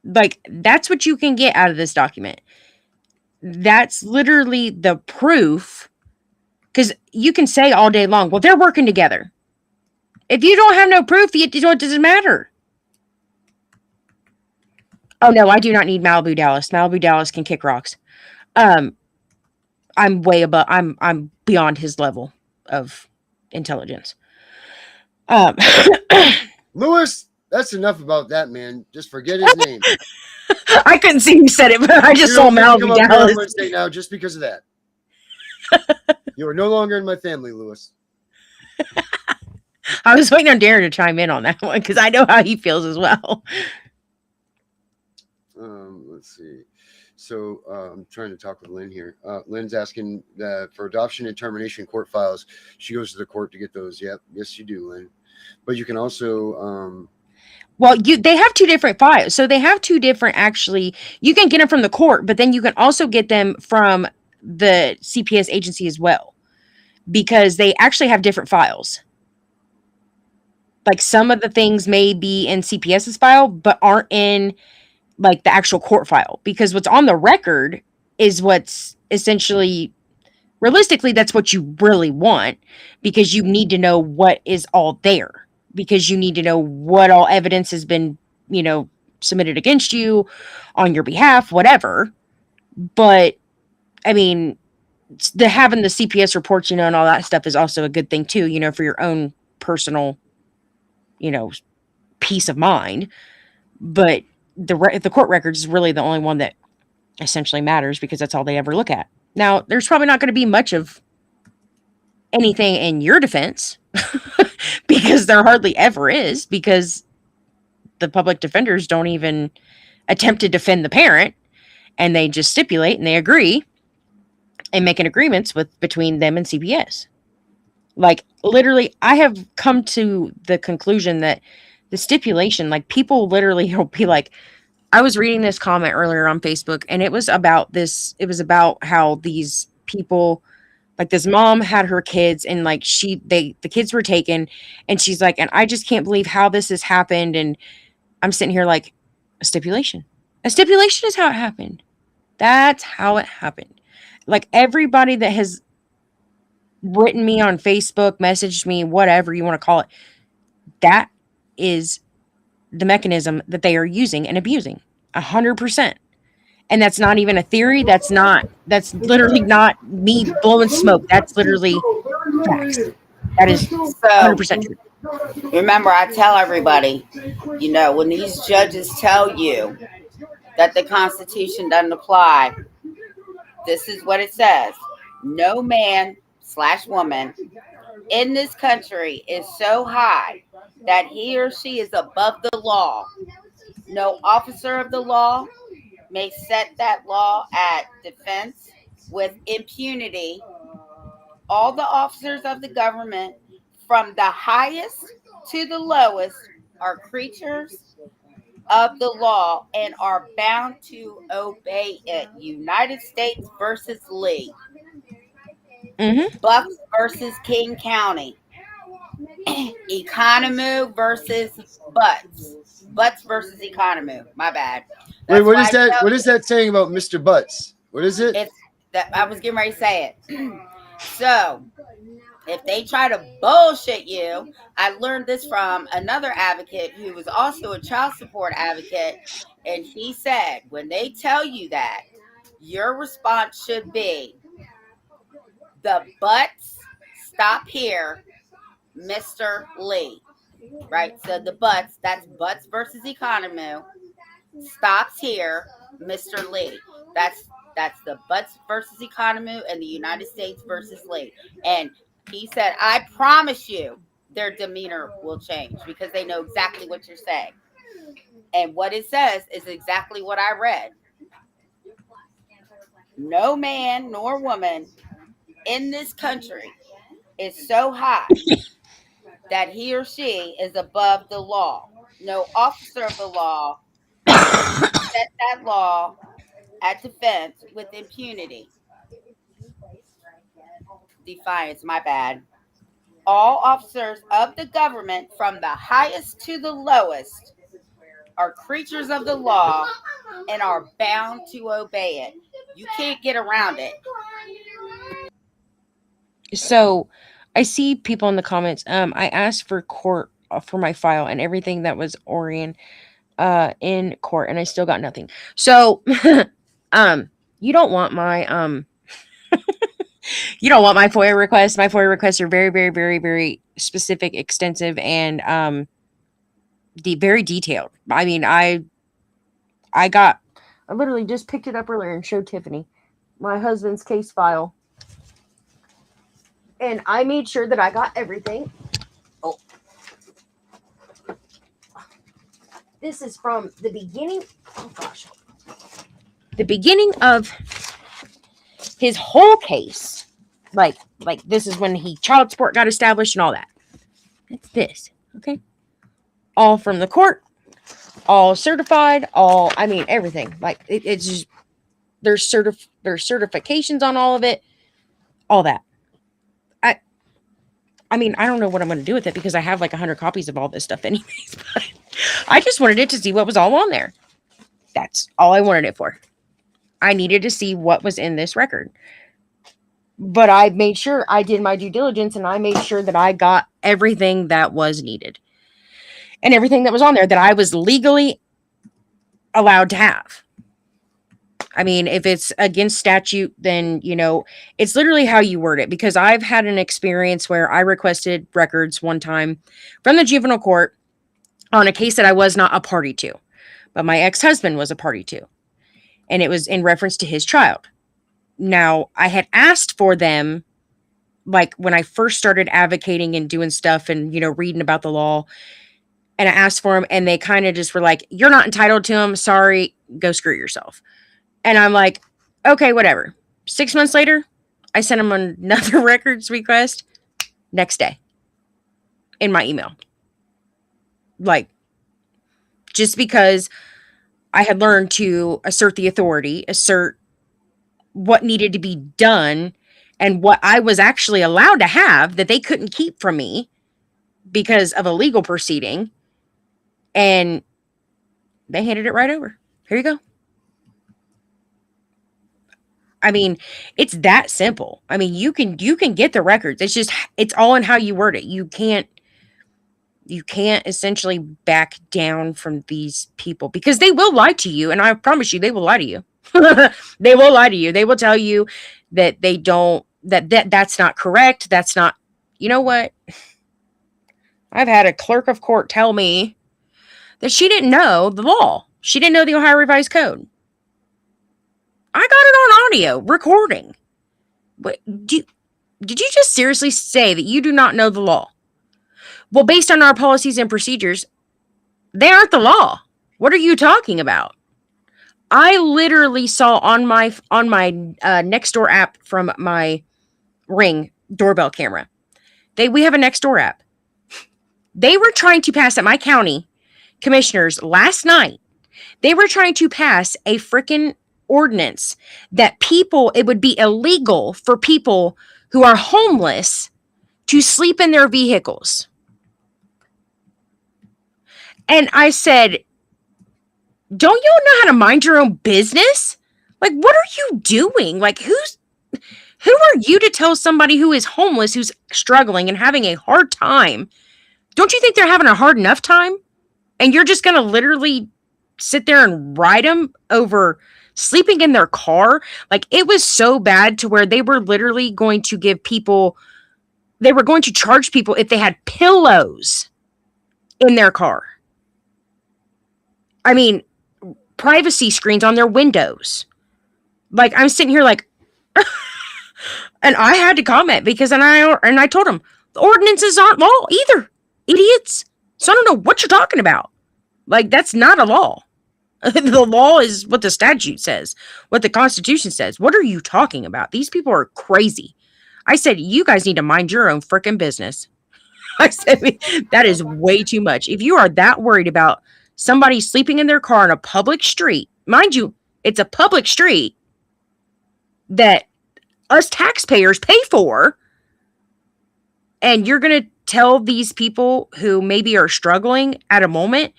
Like, that's what you can get out of this document. That's literally the proof. Because you can say all day long, well, they're working together. If you don't have no proof, it doesn't matter. Oh no, I do not need Malibu Dallas. Malibu Dallas can kick rocks. Um, I'm way above. I'm beyond his level of intelligence. Um, Lewis, that's enough about that, man. Just forget his name. I couldn't see who said it, but I just You saw don't get to come Malibu up here on Dallas. Wednesday now just because of that. You are no longer in my family, Lewis. I was waiting on Darren to chime in on that one because I know how he feels as well. Let's see. So I'm trying to talk with Lynn here. Lynn's asking for adoption and termination court files. She goes to the court to get those. Yep. Yes, you do, Lynn. But you can also Well, they have two different files. So they have two different actually. You can get them from the court, but then you can also get them from the CPS agency as well because they actually have different files. Like some of the things may be in CPS's file, but aren't in like the actual court file because what's on the record is what's essentially realistically that's what you really want because you need to know what is all there because you need to know what all evidence has been, submitted against you on your behalf, whatever. But I mean, having the CPS reports, and all that stuff is also a good thing too, for your own personal, peace of mind. But the court records is really the only one that essentially matters because that's all they ever look at. Now, there's probably not going to be much of anything in your defense because there hardly ever is because the public defenders don't even attempt to defend the parent and they just stipulate and they agree and make an agreements between them and CPS. Like literally, I have come to the conclusion that the stipulation, like people literally will be like, I was reading this comment earlier on Facebook and it was about this. It was about how these people, like this mom had her kids and like the kids were taken and she's like, and I just can't believe how this has happened. And I'm sitting here like a stipulation is how it happened. That's how it happened. Like everybody that has written me on Facebook, messaged me, whatever you want to call it, that is the mechanism that they are using and abusing 100%. And that's not even a theory. That's literally not me blowing smoke. That's literally facts. That is 100% true. Remember, I tell everybody, when these judges tell you that the Constitution doesn't apply, this is what it says. No man/woman in this country is so high that he or she is above the law. No officer of the law may set that law at defense with impunity. All the officers of the government, from the highest to the lowest, are creatures of the law and are bound to obey it. United States versus Lee. Bucks versus King County. Economo versus Butts. Butts versus Economo. My bad. Wait, what is that? What is that saying about Mr. Butts? What is it? It's that I was getting ready to say it. So, if they try to bullshit you, I learned this from another advocate who was also a child support advocate, and he said, when they tell you that, your response should be, the butts stop here, Mr. Lee. Right? So the butts, that's Butts versus Economo, stops here, Mr. Lee. That's the Butts versus Economo and the United States versus Lee. And he said, I promise you their demeanor will change because they know exactly what you're saying. And what it says is exactly what I read. No man nor woman in this country is so high that he or she is above the law. No officer of the law set that law at defense with impunity. Defiance, my bad. All officers of the government, from the highest to the lowest, are creatures of the law and are bound to obey it. You can't get around it. So I see people in the comments. I asked for court for my file and everything that was Orion. in court, and I still got nothing. So, you don't want my you don't want my FOIA requests. My FOIA requests are very, very, very, very specific, extensive, and very detailed. I mean, I literally just picked it up earlier and showed Tiffany my husband's case file, and I made sure that I got everything. Oh, this is from the beginning. Oh gosh, the beginning of his whole case. Like this is when child support got established and all that. It's this, okay? All from the court, all certified, I mean, everything. Like, it's just, there's certifications on all of it, all that. I mean, I don't know what I'm going to do with it because I have like 100 copies of all this stuff anyways. But I just wanted it to see what was all on there. That's all I wanted it for. I needed to see what was in this record. But I made sure I did my due diligence, and I made sure that I got everything that was needed. And everything that was on there that I was legally allowed to have. I mean, if it's against statute, then, it's literally how you word it. Because I've had an experience where I requested records one time from the juvenile court on a case that I was not a party to. But my ex-husband was a party to. And it was in reference to his child. Now, I had asked for them, like, when I first started advocating and doing stuff and, reading about the law. And I asked for them, and they kind of just were like, you're not entitled to them. Sorry, go screw yourself. And I'm like, okay, whatever. 6 months later, I sent them another records request next day in my email. Like, just because I had learned to assert the authority, assert what needed to be done, and what I was actually allowed to have that they couldn't keep from me because of a legal proceeding. And they handed it right over. Here you go. I mean, it's that simple. I mean, you can get the records. It's all in how you word it. You can't essentially back down from these people because they will lie to you. And I promise you, they will lie to you. They will lie to you. They will tell you that they don't, that's not correct. That's not, you know what? I've had a clerk of court tell me that she didn't know the law. She didn't know the Ohio Revised Code. I got it on audio recording. Did you just seriously say that you do not know the law? Well, based on our policies and procedures, they aren't the law. What are you talking about? I literally saw on my Nextdoor app from my Ring doorbell camera. We have a Nextdoor app. They were trying to pass at my county commissioners last night. They were trying to pass a freaking ordinance that it would be illegal for people who are homeless to sleep in their vehicles. And I said, don't you know how to mind your own business? Like, what are you doing? Like, who are you to tell somebody who is homeless, who's struggling and having a hard time? Don't you think they're having a hard enough time? And you're just going to literally sit there and ride them over sleeping in their car? Like, it was so bad to where they were literally going to they were going to charge people if they had pillows in their car. I mean, privacy screens on their windows. Like, I'm sitting here like, and I had to comment because, and I told them, the ordinances aren't law either, idiots. So I don't know what you're talking about. Like, that's not a law. The law is what the statute says, what the Constitution says. What are you talking about? These people are crazy. I said, you guys need to mind your own freaking business. I said, that is way too much. If you are that worried about somebody sleeping in their car on a public street, mind you, it's a public street that us taxpayers pay for, and you're going to tell these people who maybe are struggling at a moment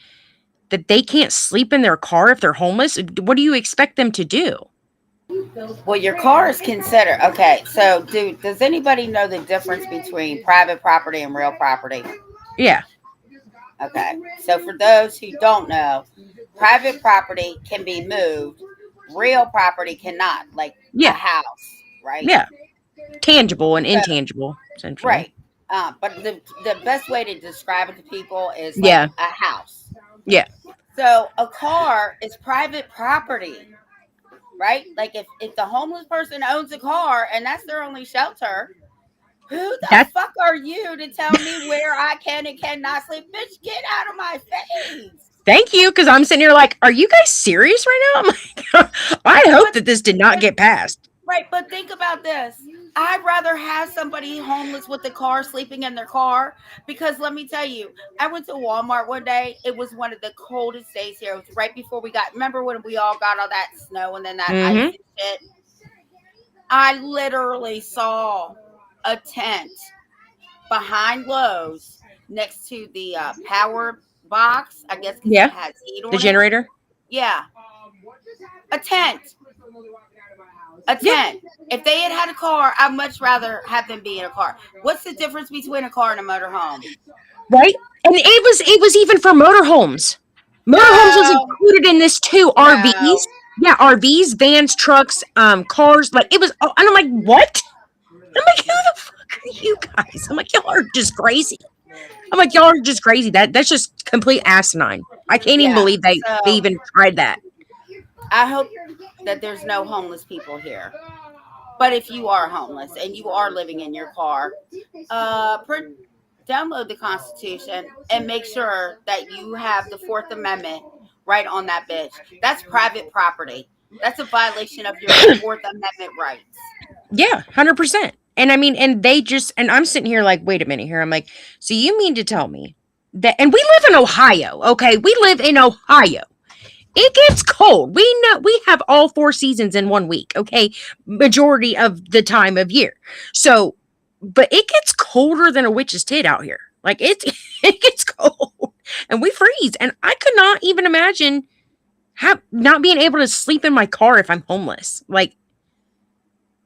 that they can't sleep in their car if they're homeless? What do you expect them to do? Well, your car is considered, okay, so does anybody know the difference between private property and real property? Yeah. Okay. So for those who don't know, private property can be moved. Real property cannot, like a Yeah. house, right? Yeah. Tangible and So, intangible, essentially. right. But the best way to describe it to people is like Yeah. a house. Yeah. So a car is private property, right? Like if the homeless person owns a car and that's their only shelter, who the That's fuck are you to tell me where I can and cannot sleep? Bitch, get out of my face. Thank you, because I'm sitting here like, are you guys serious right now? I'm like, I hope that this did not get passed. Right, but think about this. I'd rather have somebody homeless with a car sleeping in their car because let me tell you, I went to Walmart one day. It was one of the coldest days here. It was right before remember when we all got all that snow and then that ice Mm-hmm. and shit? I literally saw a tent behind Lowe's next to the power box, I guess because Yeah. it has heat on The it. generator. Yeah. A tent. A tent. If they had a car, I'd much rather have them be in a car. What's the difference between a car and a motorhome? Right? And it was even for motorhomes. Motorhomes was No, included in this too. no. RVs. Yeah, RVs, vans, trucks, cars. Like it was, and I'm like, what? I'm like, who the fuck are you guys? I'm like, y'all are just crazy. I'm like, y'all are just crazy. That's just complete asinine. I can't even Yeah. believe they So even tried that. I hope that there's no homeless people here. But if you are homeless and you are living in your car, download the Constitution and make sure that you have the Fourth Amendment right on that bitch. That's private property. That's a violation of your Fourth Amendment rights. Yeah, 100%. And I mean, and I'm sitting here like, wait a minute here. I'm like, so you mean to tell me that, and we live in Ohio, okay? We live in Ohio. It gets cold. We know we have all 4 seasons in 1 week, okay? Majority of the time of year. So, but it gets colder than a witch's tit out here. Like it gets cold and we freeze. And I could not even imagine not being able to sleep in my car if I'm homeless. Like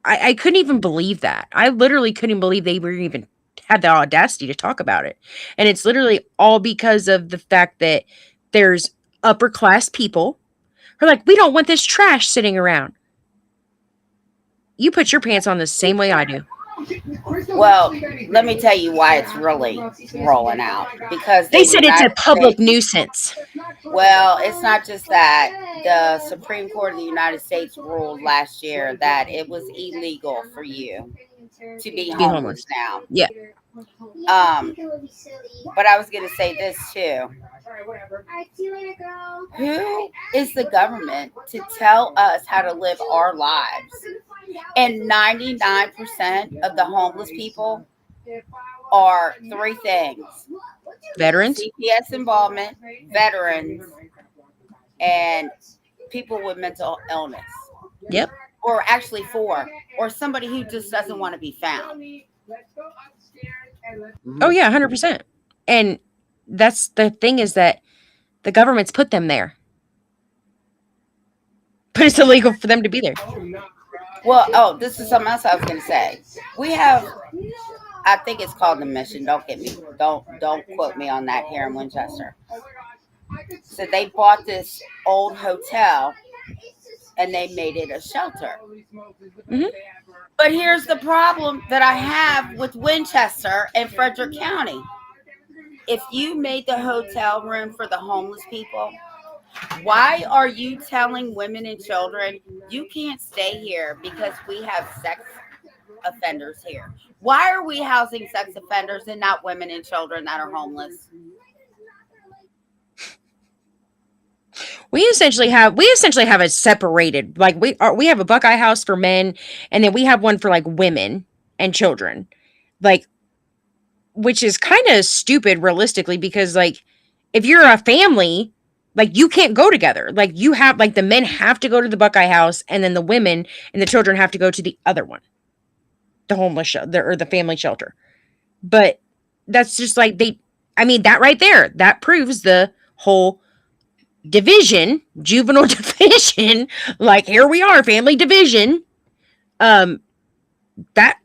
I couldn't even believe that. I literally couldn't believe they were even had the audacity to talk about it. And it's literally all because of the fact that there's upper class people who are like, we don't want this trash sitting around. You put your pants on the same way I do. Well, let me tell you why it's really rolling out. Because They said it's a public nuisance. Well, it's not just that. The Supreme Court of the United States ruled last year that it was illegal for you to be homeless now. Yeah. But I was going to say this too. Who is the government to tell us how to live our lives? And 99% of the homeless people are 3 things: Veterans, CPS involvement, veterans, and people with mental illness. Yep. Or actually 4, or somebody who just doesn't want to be found. Oh yeah, 100%. And that's the thing, is that the government's put them there. But it's illegal for them to be there. Well, this is something else I was going to say. We have, I think it's called the Mission. Don't quote me on that here in Winchester. So they bought this old hotel and they made it a shelter. Mm-hmm. But here's the problem that I have with Winchester and Frederick County. If you made the hotel room for the homeless people, why are you telling women and children you can't stay here because we have sex offenders here? Why are we housing sex offenders and not women and children that are homeless? We essentially have it separated. Like we have a Buckeye house for men, and then we have one for like women and children. Like, which is kind of stupid realistically, because like if you're a family, like you can't go together. Like you have, like the men have to go to the Buckeye house, and then the women and the children have to go to the other one, the homeless shelter or the family shelter. But that's just like that right there, that proves the whole division, juvenile division. Like here we are, family division. That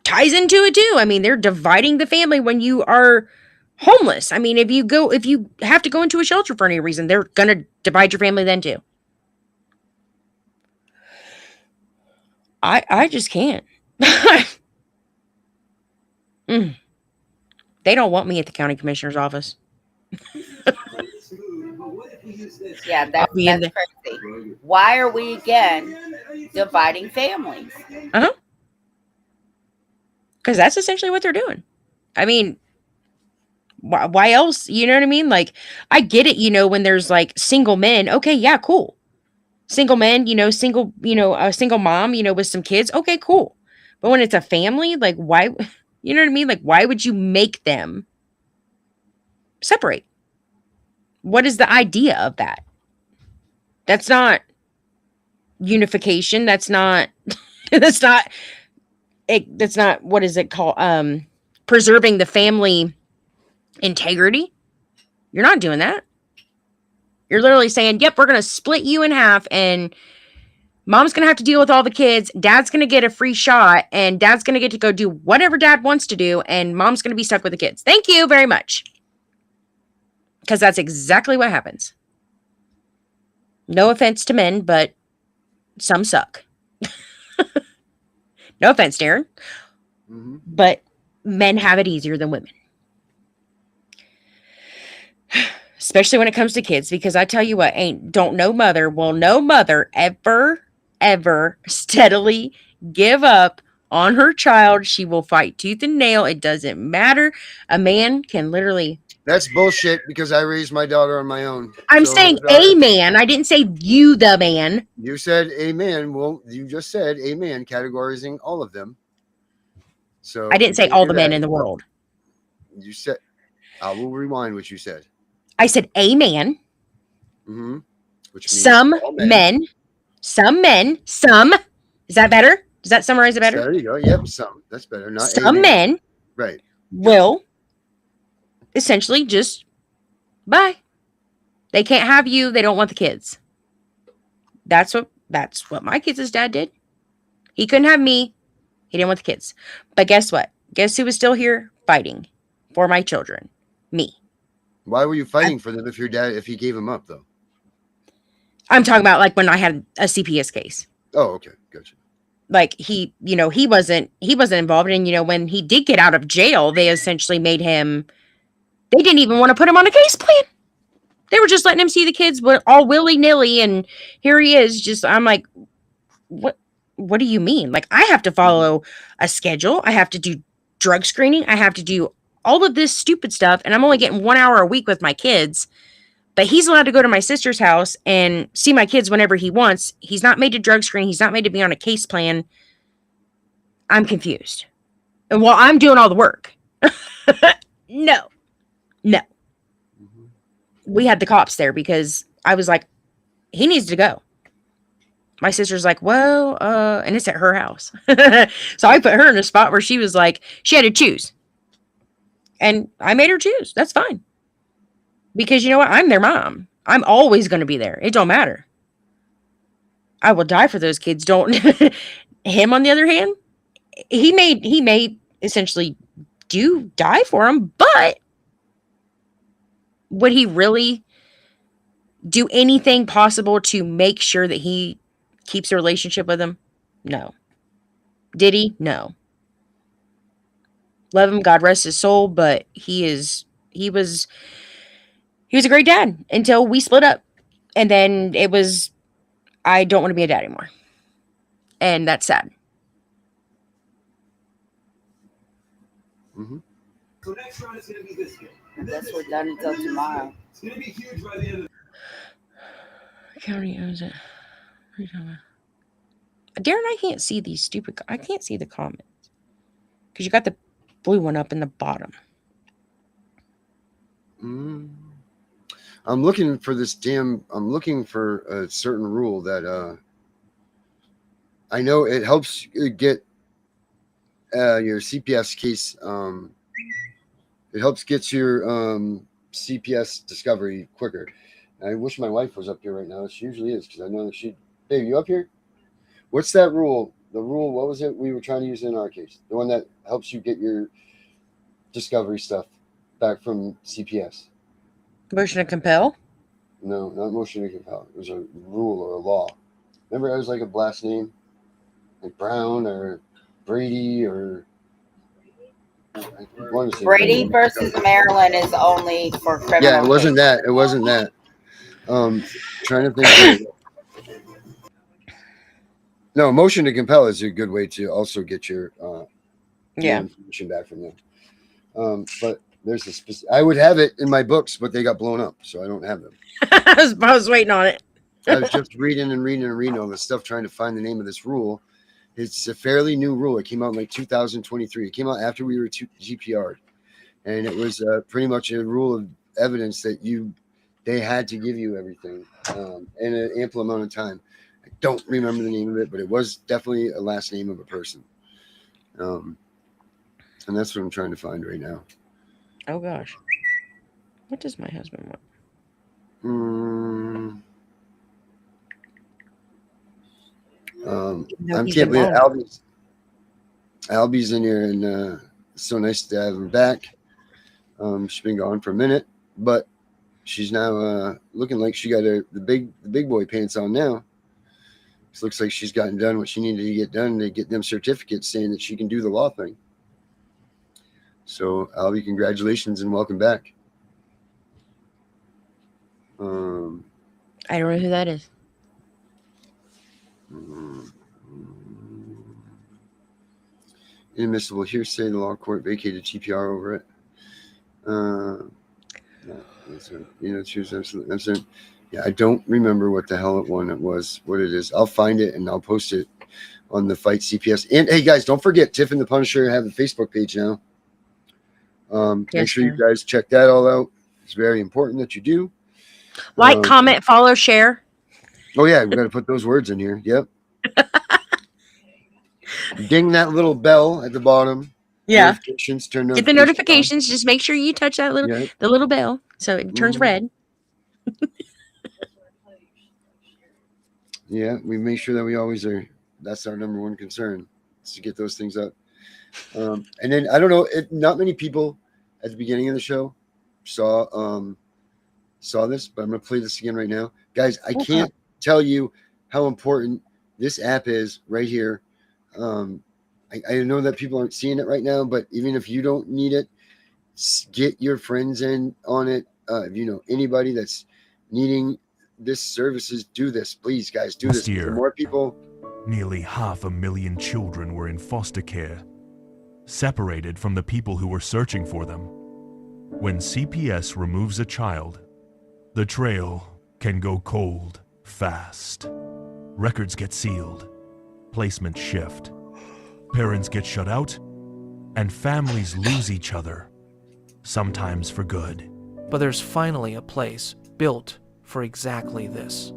ties into it too. I mean, they're dividing the family when you are homeless. I mean, if you have to go into a shelter for any reason, they're going to divide your family then too. I just can't. Mm. They don't want me at the county commissioner's office. Yeah, that's crazy. Why are we again dividing families? Because that's essentially what they're doing. I mean, why else? You know what I mean? Like, I get it, when there's like single men. Okay, yeah, cool. Single men, a single mom, with some kids. Okay, cool. But when it's a family, like, why? You know what I mean? Like, why would you make them separate? What is the idea of that? That's not unification. That's not that's not what is it called? Preserving the family integrity. You're not doing that. You're literally saying, yep, we're going to split you in half, and mom's going to have to deal with all the kids. Dad's going to get a free shot, and dad's going to get to go do whatever dad wants to do, and mom's going to be stuck with the kids. Thank you very much. Because that's exactly what happens. No offense to men, but some suck. No offense, Darren. Mm-hmm. But men have it easier than women. Especially when it comes to kids, because I tell you what, no mother ever steadily give up on her child. She will fight tooth and nail. It doesn't matter. A man can literally. That's bullshit, because I raised my daughter on my own. I'm saying a man. I didn't say you, the man. You said a man. Well, you just said a man, categorizing all of them. So I didn't say all the men in the world. You said, I will rewind what you said. I said a man. Mm-hmm. Which means some men. Some. Is that better? Does that summarize it better? There you go. Yep, some. That's better. Not some men. Right. Will essentially just bye. They can't have you. They don't want the kids. That's what my kids' dad did. He couldn't have me. He didn't want the kids. But guess what? Guess who was still here fighting for my children? Me. Why were you fighting for them if he gave them up, though? I'm talking about like when I had a CPS case. Oh, okay. Gotcha. Like he wasn't involved. And, when he did get out of jail, they essentially made him, they didn't even want to put him on a case plan. They were just letting him see the kids all willy-nilly. And here he is. I'm like, what do you mean? Like, I have to follow a schedule. I have to do drug screening. I have to do all of this stupid stuff. And I'm only getting 1 hour a week with my kids. But he's allowed to go to my sister's house and see my kids whenever he wants. He's not made to drug screen. He's not made to be on a case plan. I'm confused. And while I'm doing all the work. No. Mm-hmm. We had the cops there because I was like, he needs to go. My sister's like, well, and it's at her house. So I put her in a spot where she was like, she had to choose. And I made her choose. That's fine. Because you know what? I'm their mom. I'm always going to be there. It don't matter. I will die for those kids. Don't. Him, on the other hand, he may essentially die for them, but would he really do anything possible to make sure that he keeps a relationship with them? No. Did he? No. Love him, God rest his soul, but he was a great dad until we split up. And then it was, I don't want to be a dad anymore. And that's sad. Mm-hmm. So next round is going to be this game. I guess we're done until tomorrow. It's going to be huge by the end of the county owns it. Darren, I can't see these I can't see the comments. Because you got the blue one up in the bottom. I'm looking for I'm looking for a certain rule that I know it helps get your CPS case. It helps get your CPS discovery quicker. I wish my wife was up here right now. She usually is, because I know that Babe, you up here? What's that rule? The rule, what was it we were trying to use in our case? The one that helps you get your discovery stuff. back from CPS. Motion to compel? No, not motion to compel. It was a rule or a law. Remember, I was like a last name, like Brown or Brady or. Brady versus Maryland is only for criminal. Yeah, it wasn't that. It wasn't that. Trying to think. No, motion to compel is a good way to also get your information back from them. But there's a specific. I would have it in my books, but they got blown up, so I don't have them. I was waiting on it. I was just reading all this stuff, trying to find the name of this rule. It's a fairly new rule. It came out in like 2023. It came out after we were GPR'd, and it was pretty much a rule of evidence that they had to give you everything in an ample amount of time. I don't remember the name of it, but it was definitely a last name of a person. And that's what I'm trying to find right now. Oh gosh, what does my husband want? I can't believe Albie's in here, and it's so nice to have her back. She's been gone for a minute, but she's now looking like she got the big boy pants on now. It looks like she's gotten done what she needed to get done to get them certificates saying that she can do the law thing. So, Albie, congratulations and welcome back. I don't know who that is. Inadmissible hearsay. The law court vacated GPR over it. Yeah, I don't remember what the hell it was, what it is. I'll find it and I'll post it on the Fight CPS. And hey, guys, don't forget, Tiff and the Punisher have a Facebook page now. Make sure you guys check that all out. It's very important that you do. Like, comment, follow, share. Oh, yeah, we got to put those words in here. Yep. Ding that little bell at the bottom. Yeah. Turn Get the notifications. Just make sure you touch that the little bell so it turns red. Yeah, we make sure that we always are. That's our number one concern, is to get those things up. And then I don't know, not many people at the beginning of the show saw this, but I'm gonna play this again right now, guys. I can't tell you how important this app is right here. I know that people aren't seeing it right now, but even if you don't need it, get your friends in on it. If you know anybody that's needing this services, do this, please, guys. Do this. The more people. Nearly 500,000 children were in foster care, separated from the people who were searching for them. When CPS removes a child, the trail can go cold fast. Records get sealed, placements shift, parents get shut out, and families lose each other, sometimes for good. But there's finally a place built for exactly this.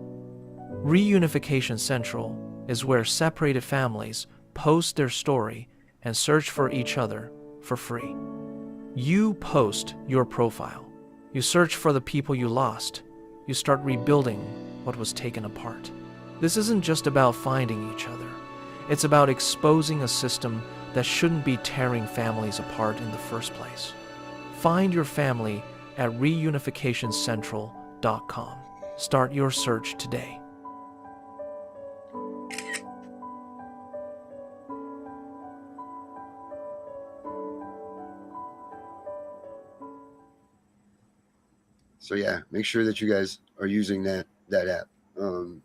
Reunification Central is where separated families post their story and search for each other for free. You post your profile. You search for the people you lost. You start rebuilding what was taken apart. This isn't just about finding each other. It's about exposing a system that shouldn't be tearing families apart in the first place. Find your family at reunificationcentral.com. Start your search today. So yeah, make sure that you guys are using that app.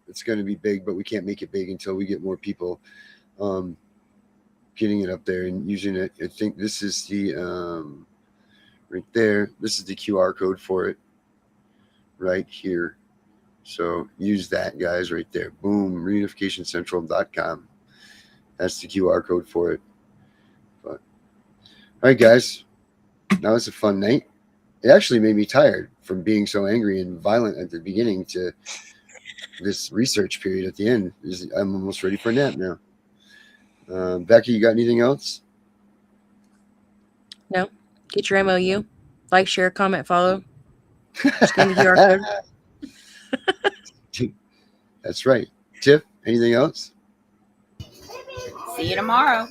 It's going to be big, but we can't make it big until we get more people getting it up there and using it. I think this is the right there. This is the QR code for it right here. So use that, guys, right there. Boom, reunificationcentral.com. That's the QR code for it. But all right, guys, now it's a fun night. It actually made me tired from being so angry and violent at the beginning to this research period at the end. I'm almost ready for a nap now. Becky, you got anything else? No. Get your MOU. Like, share, comment, follow. Scan the QR code. That's right. Tiff, anything else? See you tomorrow.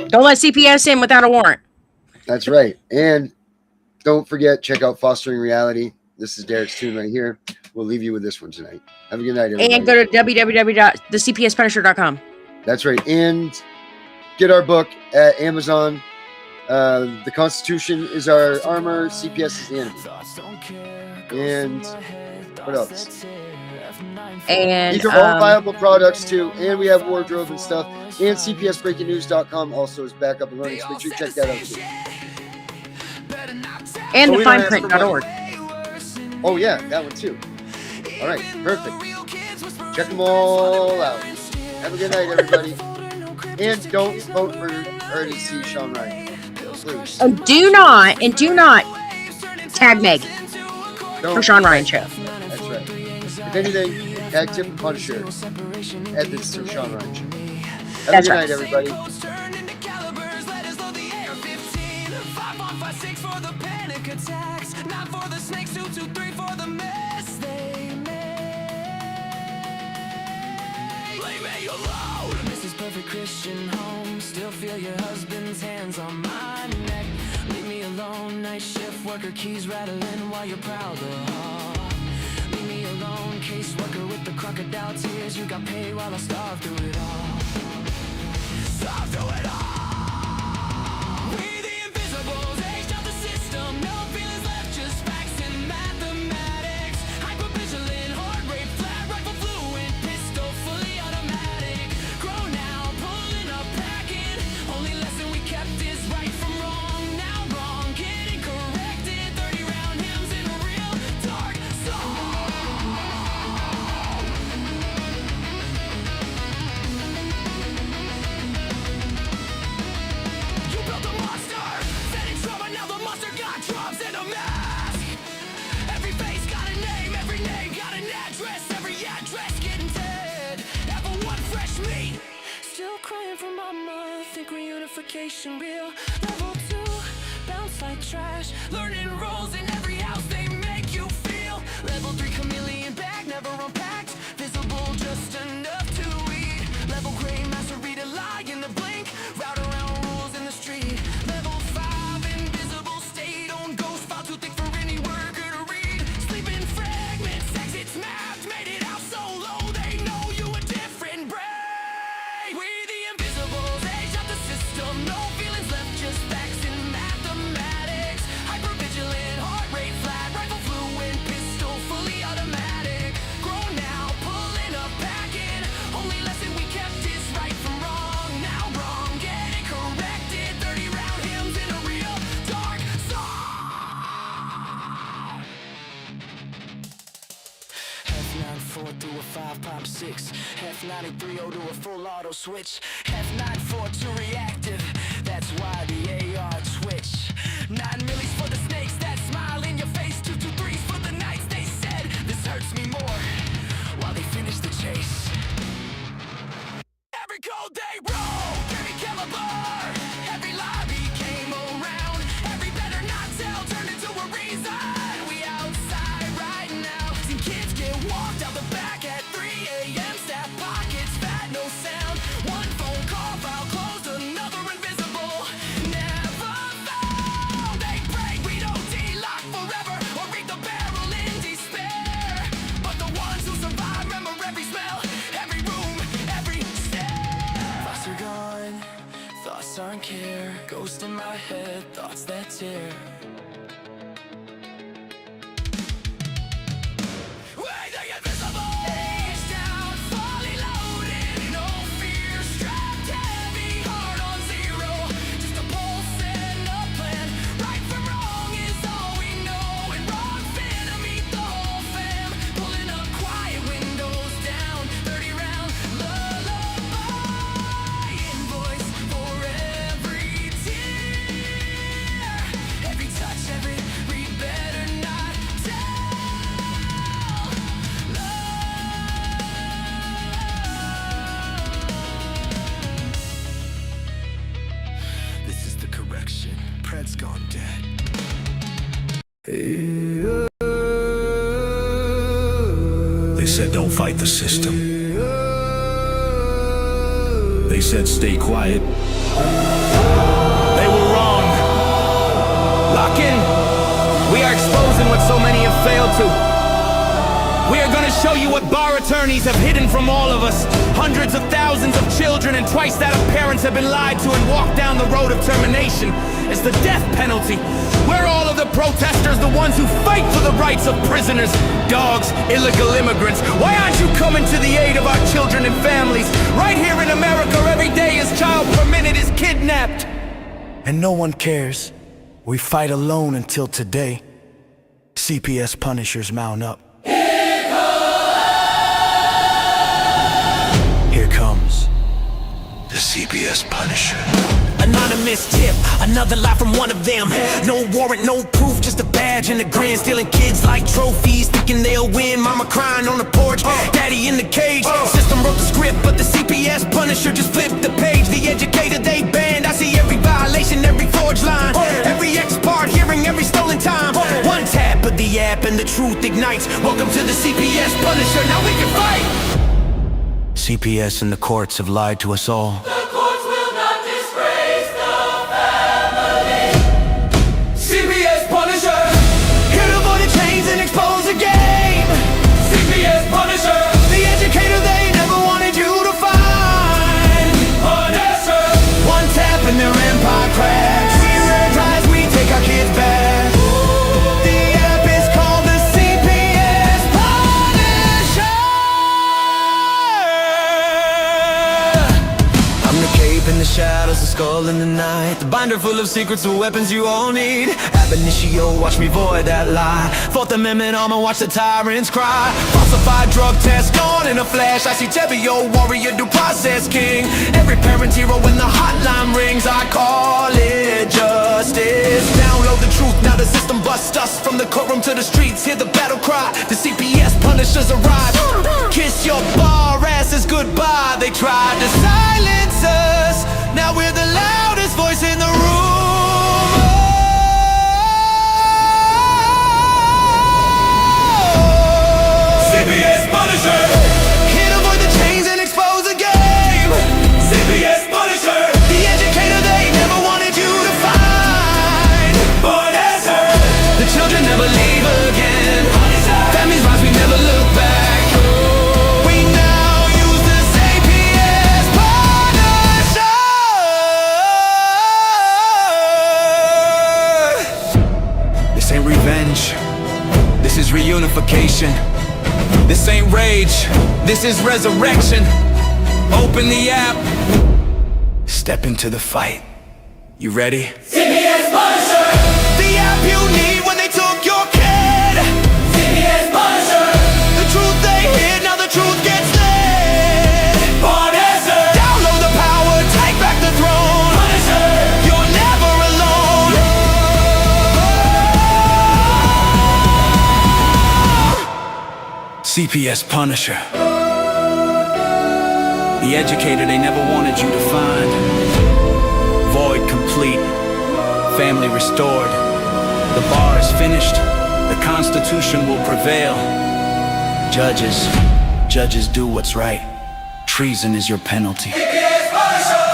Don't let CPS in without a warrant. That's right. And don't forget, check out Fostering Reality. This is Derek's tune right here. We'll leave you with this one tonight. Have a good night, everybody. And go to www.thecpspunisher.com. That's right. And get our book at Amazon. The Constitution is our armor. CPS is the enemy. And what else? And these are all viable products too. And we have wardrobe and stuff. And CPSBreakingNews.com also is back up and running. So make sure you check that out too. And thefineprint.org. Oh yeah, that one too. All right, perfect. Check them all out. Have a good night, everybody. And don't vote for or to see Sean Ryan, please. And do not tag Meg for Sean Ryan show. That's right. If anything, tag Tiffany Punisher at this Sean Ryan show. Have a good night, everybody. Christian home, still feel your husband's hands on my neck. Leave me alone, night shift worker, keys rattling while you're proud of all. Leave me alone, caseworker with the crocodile tears. You got paid while I starved through it all. Starved through it all. We the invisibles, aged out the system. No feelings left, just facts and mathematics. Hypervigilant, heart rate, flat rifle fluent, pistol fully automatic. Grow now, pulling up, packing. Only lesson we kept is right from wrong. Now wrong, getting corrected. 30 round hymns in a real dark song. You built a monster, setting trauma. Now the monster got drums and a mask. Every face got a name, every name got an address. Every address getting dead. Ever one fresh meat. Still crying for mama, think reunification real. Level 2, bounce like trash. Learning roles in every house they make you feel. Level 3, chameleon bag, never unpacked. Visible just enough to eat. Level gray, master read a lie in the blink. Route around rules in the street. Level 5, invisible state. On ghost file too thick for any worker to read. Sleeping fragments, exits mapped. Made it out so low they know you a different breed. We the invisibles, age out the system. No feelings left, just facts and mathematics. Hypervigilant, heart rate flat, rifle fluent, pistol fully automatic. Grow now, pulling up, packing. Only lesson we kept is right from wrong. Now wrong, getting corrected. 30 round hymns in a real dark song. F94 through a 5 pop 6. F93 to a full auto switch. F94 to reactive. That's why the AR twitch. 9 millis for the snakes that smile in your face. 223s for the nights they said this hurts me more. While they finish the chase. Every code they roll, every caliber, every lobby came around. Every better not tell turned into a reason. We outside right now. Seen kids get walked out the back at 3 a.m. Staff pockets, fat, no sound. One phone call, file closed, another invisible. Never found. They pray we don't D-lock forever or read the barrel in despair. But the ones who survive remember every smell, every room, every stare. Thoughts are gone, thoughts aren't care. Ghost in my head, thoughts that tear. We're the invisible. Face down, fully loaded. No fear, strapped heavy, heart on zero. Just a pulse and a plan. Right from wrong is all we know. And wrong finna meet the whole fam. Pulling up quiet, windows down. 30 round lullaby. Invoice for every tear. Every touch, every read, better not tell. This is the correction. Pred's gone dead. They said don't fight the system. They said stay quiet. They were wrong. Lock in. We are exposing what so many have failed to. We are going to show you what bar attorneys have hidden from all of us. Hundreds of thousands of children and twice that of parents have been lied to and walked down the road of termination. It's the death penalty. We're all of the protesters, the ones who fight for the rights of prisoners, dogs, illegal immigrants. Why aren't you coming to the aid of our children and families? Right here in America, every day a child per minute is kidnapped. And no one cares. We fight alone until today. CPS Punishers mount up. Here comes the CPS Punisher. Anonymous tip, another lie from one of them. No warrant, no proof, just a badge and a grin. Stealing kids like trophies, thinking they'll win. Mama crying on the porch, daddy in the cage. System wrote the script, but the CPS Punisher just flipped the page. The educator they banned, I see every violation, every forged line, every ex-part hearing, every stolen time. One tap of the app and the truth ignites. Welcome to the CPS Punisher, now we can fight. CPS and the courts have lied to us all. The courts will not disgrace the family. CPS Punisher. Here to avoid the chains and expose the game. CPS Punisher. The educator they never wanted you to find. Punisher. One tap and their empire cracks. We re-rise, we take our kids back. The app is called the CPS Punisher. I'm the cape in the shadows, the skull in the night, the binder full of secrets, the weapons you all need. Ab initio, watch me void that lie. Fourth Amendment armor, watch the tyrants cry. Falsified drug test gone in a flash. I see Tevio, warrior, due process king. Every parent hero when the hotline rings. I call it justice. Download the truth, now the system busts us. From the courtroom to the streets, hear the battle cry. The CPS Punishers arrive. Kiss your bar asses goodbye. They tried to silence us, now we're the loudest voice in the room. CPS Punisher. Here to avoid the chains and expose the game. CPS Punisher. The educator they never wanted you to find. Punisher. The children never leave again. Families rise, we never look back. We now use the CPS Punisher. This ain't revenge. This is reunification. This ain't rage. This is resurrection. Open the app. Step into the fight. You ready? CPS Punisher. The app you need when they took your kid. CPS Punisher. The truth they hid, now the truth gets lit. Punisher. Download the power, take back the throne. Punisher. You're never alone. CPS Punisher. The educator they never wanted you to find. Void complete. Family restored. The bar is finished. The Constitution will prevail. Judges do what's right. Treason is your penalty. CPS Punisher.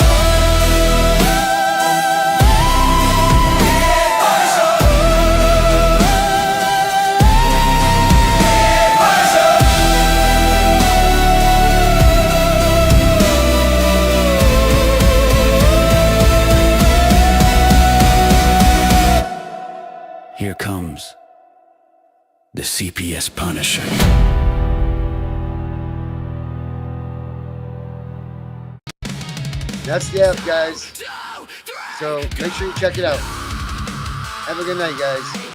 Here comes the CPS Punisher. That's the app, guys. So make sure you check it out. Have a good night, guys.